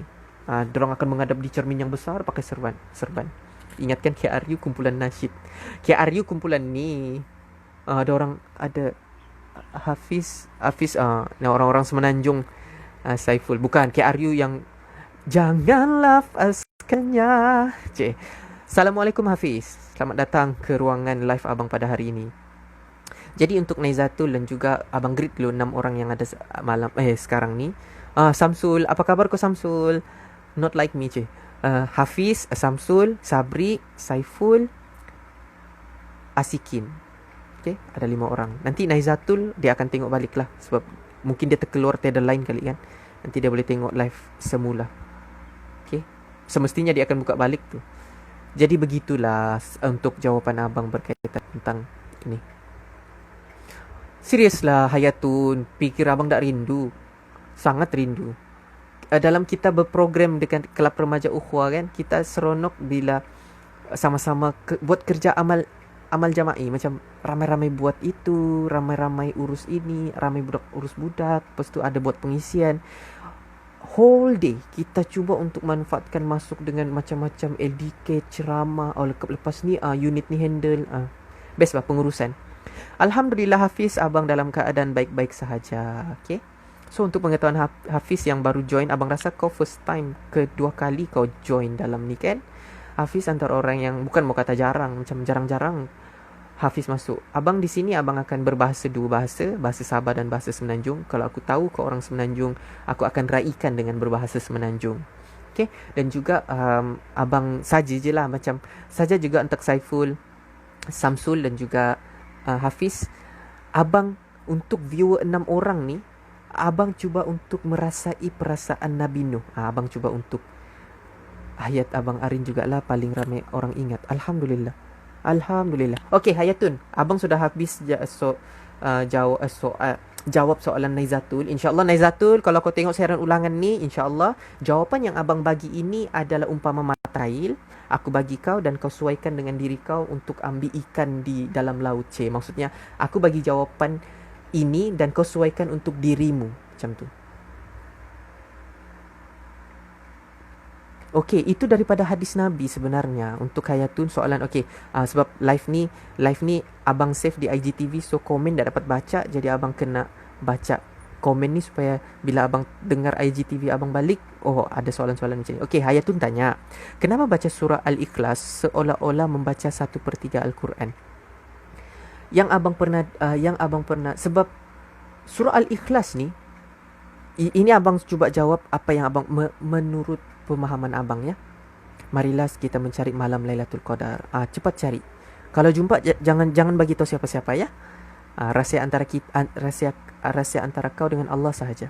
Dorang akan menghadap di cermin yang besar pakai serban. Ingatkan KRU kumpulan nasyid. KRU kumpulan ni dorang ada Hafiz orang-orang Semenanjung, Saiful. Bukan KRU yang janganlah askalnya. Assalamualaikum Hafiz. Selamat datang ke ruangan live abang pada hari ini. Jadi untuk Naizatul dan juga Abang greet dulu 6 orang yang ada malam sekarang ni. Samsul, apa kabar kau Samsul? Not like me Hafiz, Samsul, Sabri, Saiful, Asikin. Okay, ada 5 orang. Nanti Naizatul dia akan tengok balik lah, sebab mungkin dia terkeluar tiada line kali kan. Nanti dia boleh tengok live semula. Okay, semestinya dia akan buka balik tu. Jadi begitulah untuk jawapan abang berkaitan tentang ini. Serius lah Hayatun, fikir abang tak rindu? Sangat rindu. Dalam kita berprogram dengan Kelab Remaja Ukhuwah kan, kita seronok bila sama-sama buat kerja amal jama'i. Macam ramai-ramai buat itu, ramai-ramai urus ini, ramai budak urus budak. Lepas tu ada buat pengisian. Whole day kita cuba untuk manfaatkan masuk dengan macam-macam LDK, ceramah. Lepas ni unit ni handle. Best lah pengurusan. Alhamdulillah Hafiz, abang dalam keadaan baik-baik sahaja. Okay. So untuk pengetahuan Hafiz yang baru join, abang rasa kau first time, kedua kali kau join dalam ni kan. Hafiz antara orang yang bukan mau kata jarang, macam jarang-jarang Hafiz masuk. Abang di sini abang akan berbahasa 2 bahasa, bahasa Sabah dan bahasa Semenanjung. Kalau aku tahu kau orang Semenanjung, aku akan raikan dengan berbahasa Semenanjung. Okay. Dan juga abang saja je lah, macam saja juga untuk Saiful, Samsul dan juga Hafiz. Abang untuk viewer 6 orang ni, abang cuba untuk merasai perasaan Nabi Nuh. Abang cuba untuk hayat abang Arin jugalah paling ramai orang ingat. Alhamdulillah. Okey Hayatun, abang sudah habis jawab soalan Naizatul. InsyaAllah Naizatul, kalau kau tengok siaran ulangan ni, InsyaAllah jawapan yang abang bagi ini adalah umpama matail. Aku bagi kau dan kau sesuaikan dengan diri kau untuk ambil ikan di dalam laut. Maksudnya aku bagi jawapan ini dan kau sesuaikan untuk dirimu. Macam tu. Okey, itu daripada hadis Nabi sebenarnya. Untuk Hayatun soalan, okey, sebab live ni abang save di IGTV, so komen tak dapat baca, jadi abang kena baca komen ni supaya bila abang dengar IGTV abang balik, ada soalan-soalan macam ni. Okey, Hayatun tanya, kenapa baca surah Al-Ikhlas seolah-olah membaca 1/3 Al-Quran? Yang abang pernah sebab surah Al-Ikhlas ni, ini abang cuba jawab apa yang abang menurut pemahaman abang ya. Marilah kita mencari malam Lailatul Qadar. Cepat cari. Kalau jumpa jangan bagi tahu siapa-siapa ya. Rahsia antara kita, rahsia antara kau dengan Allah sahaja.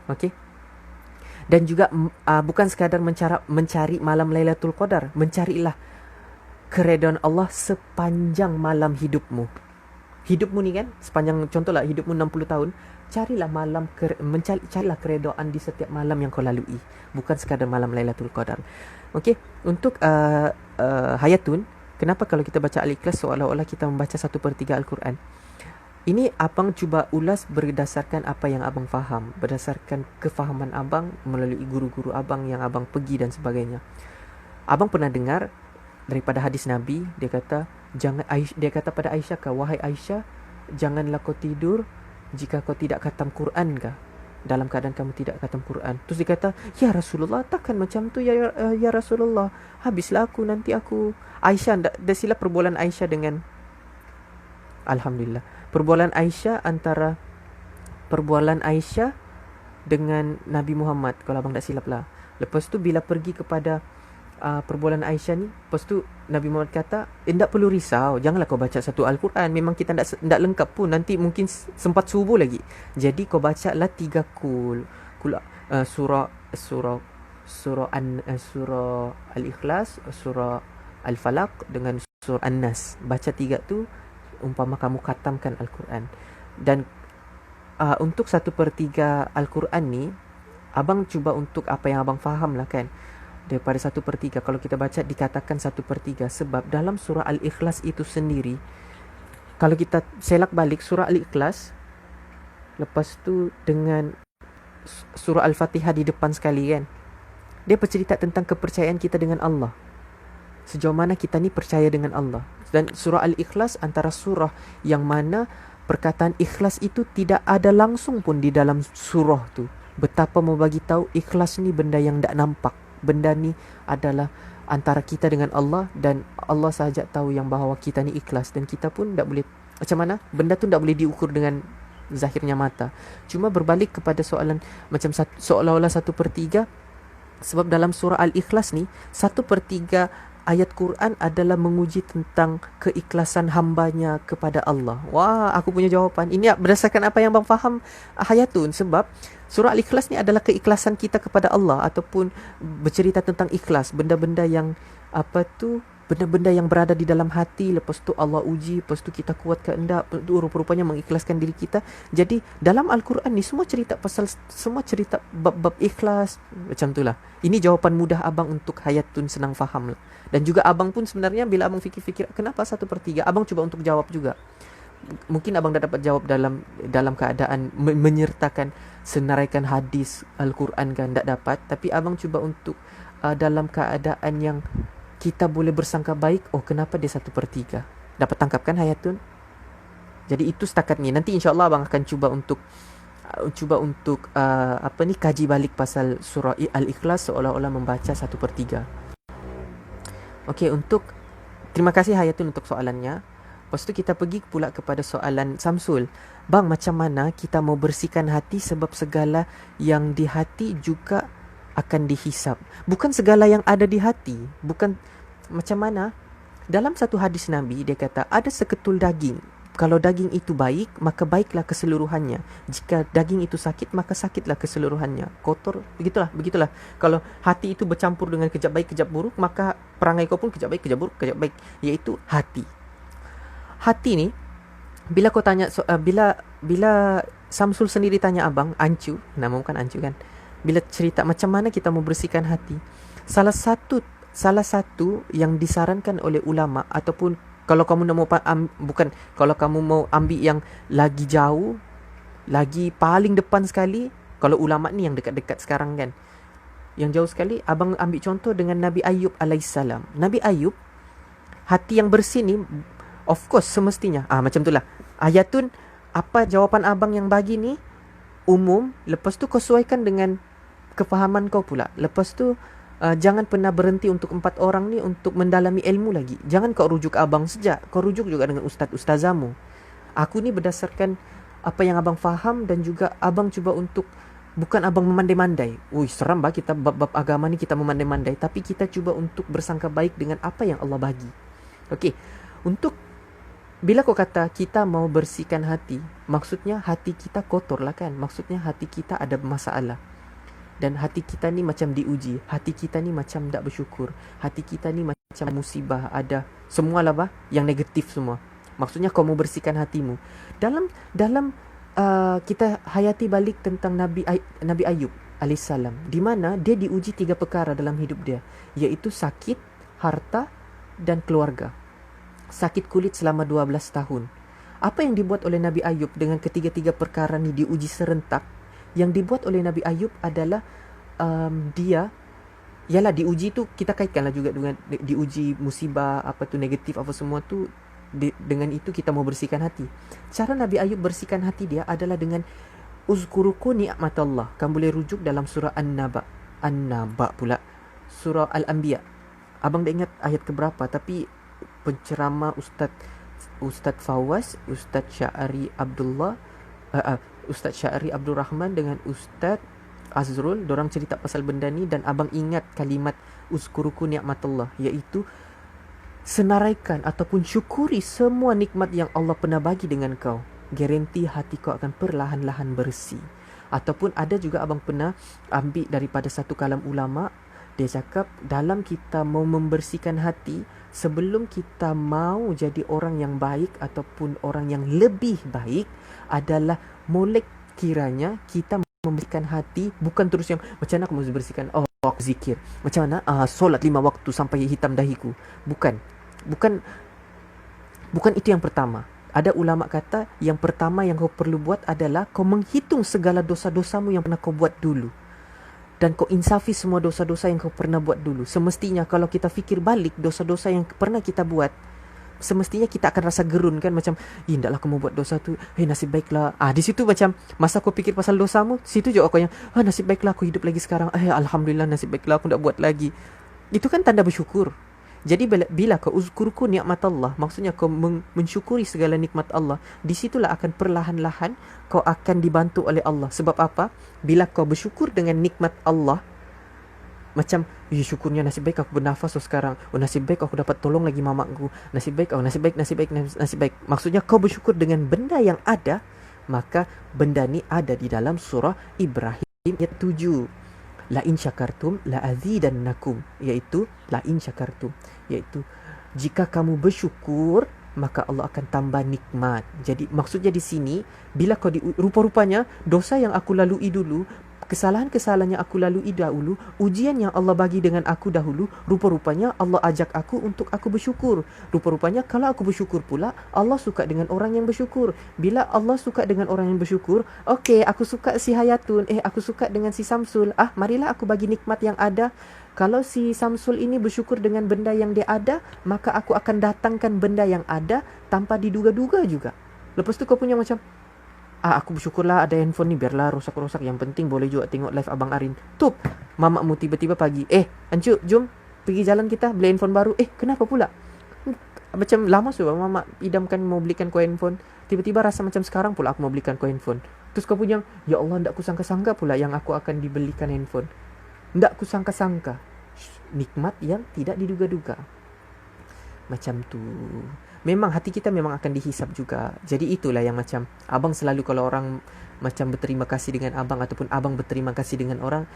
Okey. Dan juga bukan sekadar mencari malam Lailatul Qadar, mencarilah keredaan Allah sepanjang malam hidupmu. Hidupmu ni kan, sepanjang, contohlah hidupmu 60 tahun, carilah carilah keredaan di setiap malam yang kau lalui, bukan sekadar malam Lailatul Qadar. Okey, untuk Hayatun, kenapa kalau kita baca Al-Ikhlas seolah-olah kita membaca 1/3 Al-Quran? Ini abang cuba ulas berdasarkan apa yang abang faham, berdasarkan kefahaman abang melalui guru-guru abang yang abang pergi dan sebagainya. Abang pernah dengar daripada hadis Nabi, dia kata pada Aisyah, wahai Aisyah, janganlah kau tidur jika kau tidak khatam Quran kah? Dalam keadaan kamu tidak khatam Quran. Terus dia kata, ya Rasulullah, takkan macam tu ya Rasulullah. Habislah nanti aku. Aisyah, dah silap perbualan Aisyah dengan, Alhamdulillah, perbualan Aisyah dengan Nabi Muhammad, kalau abang tak silap lah. Lepas tu bila pergi kepada perbualan Aisyah ni, lepas tu Nabi Muhammad kata, tak perlu risau, janganlah kau baca satu Al-Quran, memang kita tak lengkap pun, nanti mungkin sempat subuh lagi, jadi kau baca lah 3 surah Al-Ikhlas, surah Al-Falaq dengan surah An-Nas. Baca 3 tu umpama kamu khatamkan Al-Quran. Dan untuk 1/3 Al-Quran ni, abang cuba untuk apa yang abang faham lah kan, daripada 1/3, kalau kita baca dikatakan 1/3 sebab dalam surah Al-Ikhlas itu sendiri, kalau kita selak balik surah Al-Ikhlas, lepas tu dengan surah Al-Fatihah di depan sekali kan, dia bercerita tentang kepercayaan kita dengan Allah, sejauh mana kita ni percaya dengan Allah. Dan surah Al-Ikhlas antara surah yang mana perkataan ikhlas itu tidak ada langsung pun di dalam surah tu. Betapa mau bagi tahu ikhlas ni benda yang tak nampak. Benda ni adalah antara kita dengan Allah, dan Allah sahaja tahu yang bahawa kita ni ikhlas, dan kita pun tak boleh, macam mana, benda tu tak boleh diukur dengan zahirnya mata. Cuma berbalik kepada soalan macam seolah-olah 1/3, sebab dalam surah Al-Ikhlas ni 1/3 ayat Quran adalah menguji tentang keikhlasan hambanya kepada Allah. Wah, aku punya jawapan. Ini berdasarkan apa yang abang faham Hayatun, sebab surah Al-Ikhlas ni adalah keikhlasan kita kepada Allah, ataupun bercerita tentang ikhlas, benda-benda yang benda-benda yang berada di dalam hati, lepas tu Allah uji, lepas tu kita kuat kehendak, rupa-rupanya mengikhlaskan diri kita. Jadi dalam Al-Quran ni semua cerita bab-bab ikhlas, macam tu lah. Ini jawapan mudah abang untuk Hayatun senang faham lah. Dan juga abang pun sebenarnya bila abang fikir-fikir kenapa 1/3, abang cuba untuk jawab juga. Mungkin abang dah dapat jawab dalam keadaan menyertakan senaraikan hadis Al-Quran kan, tak dapat, tapi abang cuba untuk dalam keadaan yang kita boleh bersangka baik, kenapa dia 1/3. Dapat tangkap kan Hayatun? Jadi itu setakat ni. Nanti insyaAllah abang akan cuba untuk kaji balik pasal surah Al-Ikhlas seolah-olah membaca 1/3. Okey, terima kasih Hayatun untuk soalannya. Lepas tu kita pergi pula kepada soalan Samsul. Bang, macam mana kita mau bersihkan hati, sebab segala yang di hati juga akan dihisap. Bukan segala yang ada di hati. Bukan macam mana? Dalam satu hadis Nabi, dia kata ada seketul daging. Kalau daging itu baik, maka baiklah keseluruhannya. Jika daging itu sakit, maka sakitlah keseluruhannya. Kotor, begitulah. Kalau hati itu bercampur dengan kejap baik, kejap buruk, maka perangai kau pun kejap baik, kejap buruk, kejap baik. Iaitu hati. Hati ni, bila kau tanya, bila Samsul sendiri tanya abang, Ancu, nama bukan Ancu kan, bila cerita macam mana kita mau bersihkan hati, salah satu yang disarankan oleh ulama, ataupun kalau kamu kalau kamu mau ambil yang lagi jauh, lagi paling depan sekali, kalau ulama ni yang dekat-dekat sekarang kan, yang jauh sekali, abang ambil contoh dengan Nabi Ayub alaihissalam. Nabi Ayub, hati yang bersih ni, of course semestinya macam itulah Hayatun. Apa jawapan abang yang bagi ni umum, lepas tu kau sesuaikan dengan kefahaman kau pula. Lepas tu jangan pernah berhenti untuk 4 orang ni untuk mendalami ilmu lagi. Jangan kau rujuk abang sejak, kau rujuk juga dengan ustaz-ustazamu. Aku ni berdasarkan apa yang abang faham, dan juga abang cuba untuk, bukan abang memandai-mandai. Seram bah kita bab-bab agama ni kita memandai-mandai, tapi kita cuba untuk bersangka baik dengan apa yang Allah bagi. Okey, untuk bila kau kata kita mau bersihkan hati, maksudnya hati kita kotor lah kan, maksudnya hati kita ada masalah. Dan hati kita ni macam diuji, hati kita ni macam tak bersyukur, hati kita ni macam musibah, ada semualah bah yang negatif semua. Maksudnya kau mau bersihkan hatimu. Dalam kita hayati balik tentang Nabi Ayub alaihissalam, di mana dia diuji 3 perkara dalam hidup dia, iaitu sakit, harta dan keluarga. Sakit kulit selama 12 tahun. Apa yang dibuat oleh Nabi Ayub dengan ketiga-tiga perkara ni diuji serentak? Yang dibuat oleh Nabi Ayub adalah dia, yalah, diuji tu kita kaitkanlah juga dengan diuji musibah, apa tu negatif, apa semua tu, dengan itu kita mau bersihkan hati. Cara Nabi Ayub bersihkan hati dia adalah dengan uzkuruku ni'matallah. Kamu boleh rujuk dalam surah An-Naba pula, surah Al-Anbiya. Abang tak ingat ayat keberapa, tapi penceramah Ustaz Fawaz, Ustaz Sya'ari Abdullah, Ustaz Sya'ari Abdul Rahman dengan Ustaz Azrul, dorang cerita pasal benda ni, dan abang ingat kalimat uzkuruku ni'matullah, iaitu senaraikan ataupun syukuri semua nikmat yang Allah pernah bagi dengan kau. Garanti hati kau akan perlahan-lahan bersih. Ataupun ada juga abang pernah ambil daripada satu kalam ulama, dia cakap dalam kita mau membersihkan hati, sebelum kita mau jadi orang yang baik ataupun orang yang lebih baik, adalah molek kiranya kita membersihkan hati, bukan terus yang macam mana aku mau bersihkan, aku zikir, macam mana solat 5 waktu sampai hitam dahiku. Bukan itu yang pertama. Ada ulama kata yang pertama yang kau perlu buat adalah kau menghitung segala dosa-dosamu yang pernah kau buat dulu, dan kau insafi semua dosa-dosa yang kau pernah buat dulu. Semestinya kalau kita fikir balik dosa-dosa yang pernah kita buat, semestinya kita akan rasa gerun kan, macam indahlah aku mau buat dosa tu, nasib baiklah. Di situ macam masa kau fikir pasal dosamu, situ juga kau yang nasib baiklah aku hidup lagi sekarang, alhamdulillah, nasib baiklah aku tak buat lagi. Itu kan tanda bersyukur. Jadi bila kau uzkurku ni'matallah, maksudnya kau mensyukuri segala nikmat Allah, di situlah akan perlahan-lahan kau akan dibantu oleh Allah. Sebab apa? Bila kau bersyukur dengan nikmat Allah, macam syukurnya nasib baik aku bernafas sekarang, nasib baik aku dapat tolong lagi mamaku, nasib baik. Maksudnya kau bersyukur dengan benda yang ada, maka benda ni ada di dalam surah Ibrahim ayat 7. La in syakartum la azidannakum, iaitu la in syakartum, iaitu jika kamu bersyukur maka Allah akan tambah nikmat. Jadi maksudnya di sini, bila kau rupa-rupanya dosa yang aku lalui dulu, kesalahan-kesalahan yang aku lalui dahulu, ujian yang Allah bagi dengan aku dahulu, rupa-rupanya Allah ajak aku untuk aku bersyukur. Rupa-rupanya kalau aku bersyukur pula, Allah suka dengan orang yang bersyukur. Bila Allah suka dengan orang yang bersyukur, okey, aku suka si Hayatun, aku suka dengan si Samsul, marilah aku bagi nikmat yang ada. Kalau si Samsul ini bersyukur dengan benda yang dia ada, maka aku akan datangkan benda yang ada tanpa diduga-duga juga. Lepas tu kau punya macam, aku bersyukurlah ada handphone ni, biarlah rosak-rosak, yang penting boleh juga tengok live Abang Arin. Tup, mamakmu tiba-tiba pagi, Ancu, jom pergi jalan kita beli handphone baru. Kenapa pula? Macam lama sudah mamak idamkan mau belikan kau handphone, tiba-tiba rasa macam sekarang pula aku mau belikan kau handphone. Terus kau punya, ya Allah, ndak ku sangka-sangka pula yang aku akan dibelikan handphone. Ndak ku sangka-sangka. Nikmat yang tidak diduga-duga. Macam tu. Memang hati kita memang akan dihisap juga. Jadi itulah yang macam abang selalu kalau orang macam berterima kasih dengan abang, ataupun abang berterima kasih dengan orang,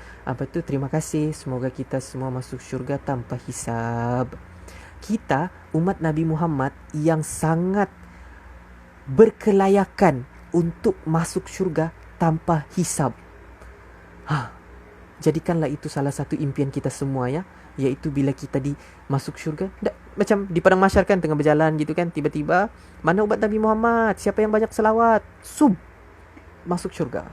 terima kasih, semoga kita semua masuk syurga tanpa hisab. Kita umat Nabi Muhammad yang sangat berkelayakan untuk masuk syurga tanpa hisab. Jadikanlah itu salah satu impian kita semua, ya, iaitu bila kita masuk syurga, macam di padang mahsyar kan, tengah berjalan gitu kan, tiba-tiba mana umat Nabi Muhammad, siapa yang banyak selawat, masuk syurga.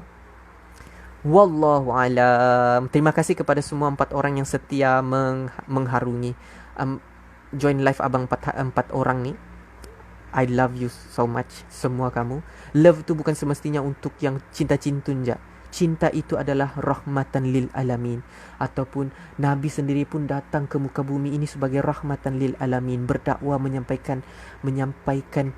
Wallahu alam. Terima kasih kepada semua 4 orang yang setia mengharungi join live abang 4 orang ni. I love you so much, semua kamu. Love tu bukan semestinya untuk yang cinta-cintun je. Cinta itu adalah rahmatan lil alamin. Ataupun Nabi sendiri pun datang ke muka bumi ini sebagai rahmatan lil alamin, berdakwah, menyampaikan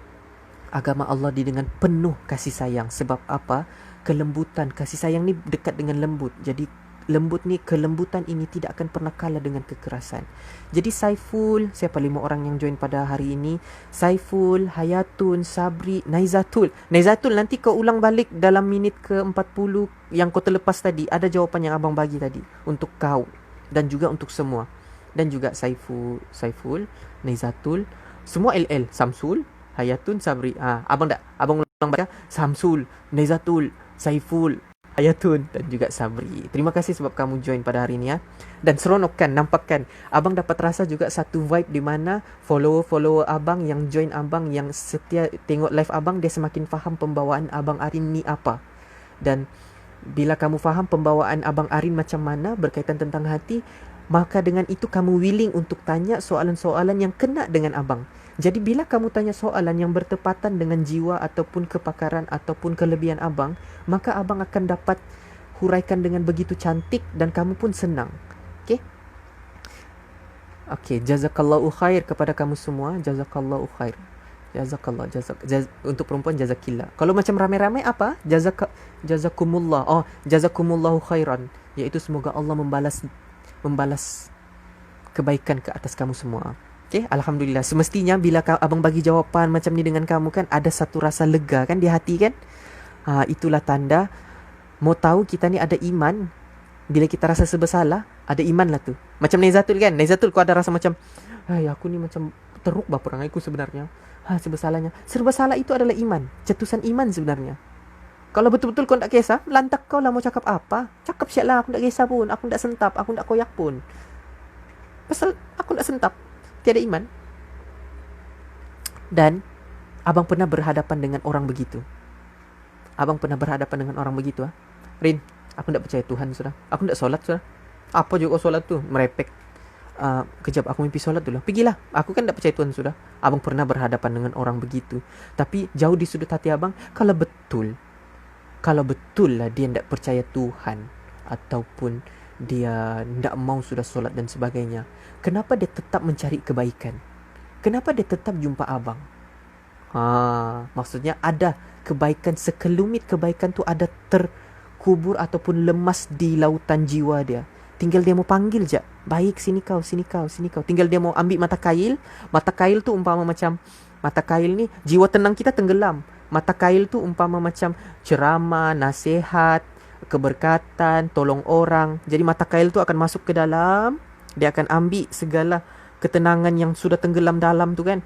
agama Allah dengan penuh kasih sayang. Sebab apa? Kelembutan, kasih sayang ni dekat dengan lembut. Jadi lembut ni, kelembutan ini tidak akan pernah kalah dengan kekerasan. Jadi Saiful, siapa 5 orang yang join pada hari ini? Saiful, Hayatun, Sabri, Naizatul, nanti kau ulang balik dalam minit ke-40 yang kau terlepas tadi. Ada jawapan yang abang bagi tadi untuk kau dan juga untuk semua. Dan juga Saiful, Naizatul, semua LL, Samsul, Hayatun, Sabri. Abang baca Samsul, Nezatul, Saiful, Ayatun dan juga Sabri. Terima kasih sebab kamu join pada hari ini ya. Dan seronok kan, nampak kan? Abang dapat rasa juga satu vibe di mana follower-follower abang yang join abang, yang setia tengok live abang, dia semakin faham pembawaan abang Arin ni apa. Dan bila kamu faham pembawaan abang Arin macam mana berkaitan tentang hati, maka dengan itu kamu willing untuk tanya soalan-soalan yang kena dengan abang. Jadi bila kamu tanya soalan yang bertepatan dengan jiwa ataupun kepakaran ataupun kelebihan abang, maka abang akan dapat huraikan dengan begitu cantik dan kamu pun senang. Okey? Okey, jazakallahu khair kepada kamu semua. Jazakallahu khair. Jazakallah, untuk perempuan jazakillah. Kalau macam ramai-ramai apa? Jazakumullah. Oh, jazakumullahu khairan. Iaitu semoga Allah membalas kebaikan ke atas kamu semua. Okay, Alhamdulillah. Semestinya bila abang bagi jawapan macam ni dengan kamu kan, ada satu rasa lega kan di hati kan. Itulah tanda. Mau tahu kita ni ada iman. Bila kita rasa serba salah, ada iman lah tu. Macam Nezatul kan. Nezatul kau ada rasa macam, aku ni macam teruk bah perangai aku sebenarnya. Serba salahnya. Serba salah itu adalah iman. Cetusan iman sebenarnya. Kalau betul-betul kau tak kisah, lantak kau lah mau cakap apa. Cakap siap lah, aku tak kisah pun. Aku tak sentap, aku tak koyak pun. Pasal aku tak sentap. Tiada iman. Dan abang pernah berhadapan dengan orang begitu. Abang pernah berhadapan dengan orang begitu. Rin, aku tak percaya Tuhan sudah. Aku tak solat sudah. Apa juga solat tu? Merepek. Kejap, aku mimpi solat dulu. Pergilah. Aku kan tak percaya Tuhan sudah. Abang pernah berhadapan dengan orang begitu. Tapi jauh di sudut hati abang, kalau betul lah dia tak percaya Tuhan ataupun dia tak mau sudah solat dan sebagainya, kenapa dia tetap mencari kebaikan? Kenapa dia tetap jumpa abang? Maksudnya ada kebaikan, sekelumit kebaikan tu ada terkubur ataupun lemas di lautan jiwa dia. Tinggal dia mau panggil je. Baik, sini kau, sini kau, sini kau. Tinggal dia mau ambil mata kail. Mata kail tu umpama macam, mata kail ni, jiwa tenang kita tenggelam. Mata kail tu umpama macam ceramah, nasihat, keberkatan, tolong orang. Jadi mata kail tu akan masuk ke dalam. Dia akan ambil segala ketenangan yang sudah tenggelam dalam tu kan.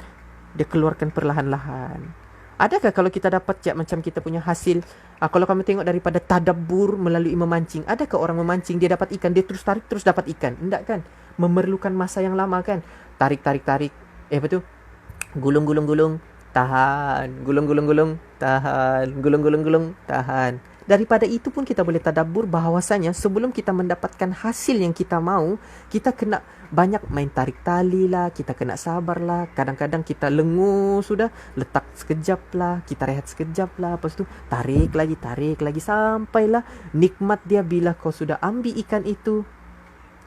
Dia keluarkan perlahan-lahan. Adakah kalau kita dapat macam kita punya hasil, kalau kamu tengok daripada tadabbur melalui memancing, adakah orang memancing dia dapat ikan, dia terus tarik terus dapat ikan? Tidak kan? Memerlukan masa yang lama kan? Tarik. Apa tu? Gulung, tahan. Gulung, tahan. Gulung, tahan. Daripada itu pun kita boleh tadabbur bahawasanya sebelum kita mendapatkan hasil yang kita mau, kita kena banyak main tarik tali lah, kita kena sabar lah. Kadang-kadang kita lenguh sudah, letak sekejap lah, kita rehat sekejap lah. Lepas tu tarik lagi sampailah nikmat dia bila kau sudah ambil ikan itu.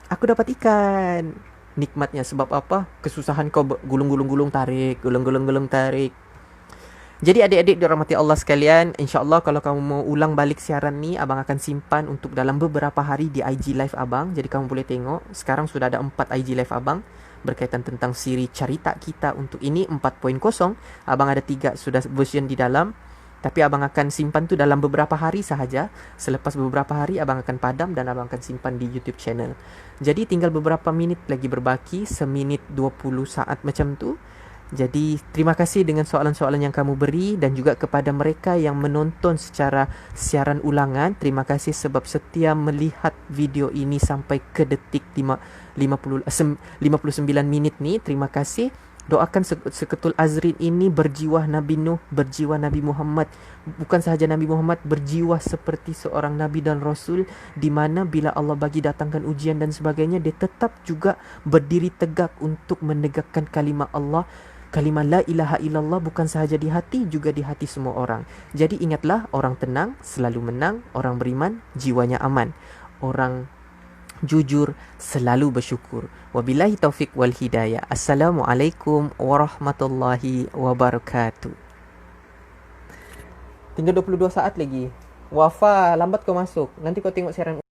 Aku dapat ikan. Nikmatnya sebab apa? Kesusahan kau gulung, tarik, gulung, tarik. Jadi adik-adik dirahmati Allah sekalian, insyaAllah kalau kamu mau ulang balik siaran ni, abang akan simpan untuk dalam beberapa hari di IG live abang. Jadi kamu boleh tengok, sekarang sudah ada 4 IG live abang berkaitan tentang siri cerita kita untuk ini 4.0. Abang ada 3 sudah version di dalam. Tapi abang akan simpan tu dalam beberapa hari sahaja. Selepas beberapa hari abang akan padam dan abang akan simpan di YouTube channel. Jadi tinggal beberapa minit lagi berbaki, seminit 20 saat macam tu. Jadi terima kasih dengan soalan-soalan yang kamu beri dan juga kepada mereka yang menonton secara siaran ulangan. Terima kasih sebab setia melihat video ini sampai ke detik 59 minit ni. Terima kasih. Doakan seketul Azrin ini berjiwa Nabi Nuh, berjiwa Nabi Muhammad. Bukan sahaja Nabi Muhammad, berjiwa seperti seorang Nabi dan Rasul, di mana bila Allah bagi datangkan ujian dan sebagainya, dia tetap juga berdiri tegak untuk menegakkan kalimah Allah. Kalimah la ilaha illallah bukan sahaja di hati, juga di hati semua orang. Jadi ingatlah, orang tenang selalu menang, orang beriman jiwanya aman, orang jujur selalu bersyukur. Wabillahi taufik wal hidayah. Assalamualaikum warahmatullahi wabarakatuh. Tinggal 22 saat lagi. Wafa, lambat kau masuk. Nanti kau tengok siaran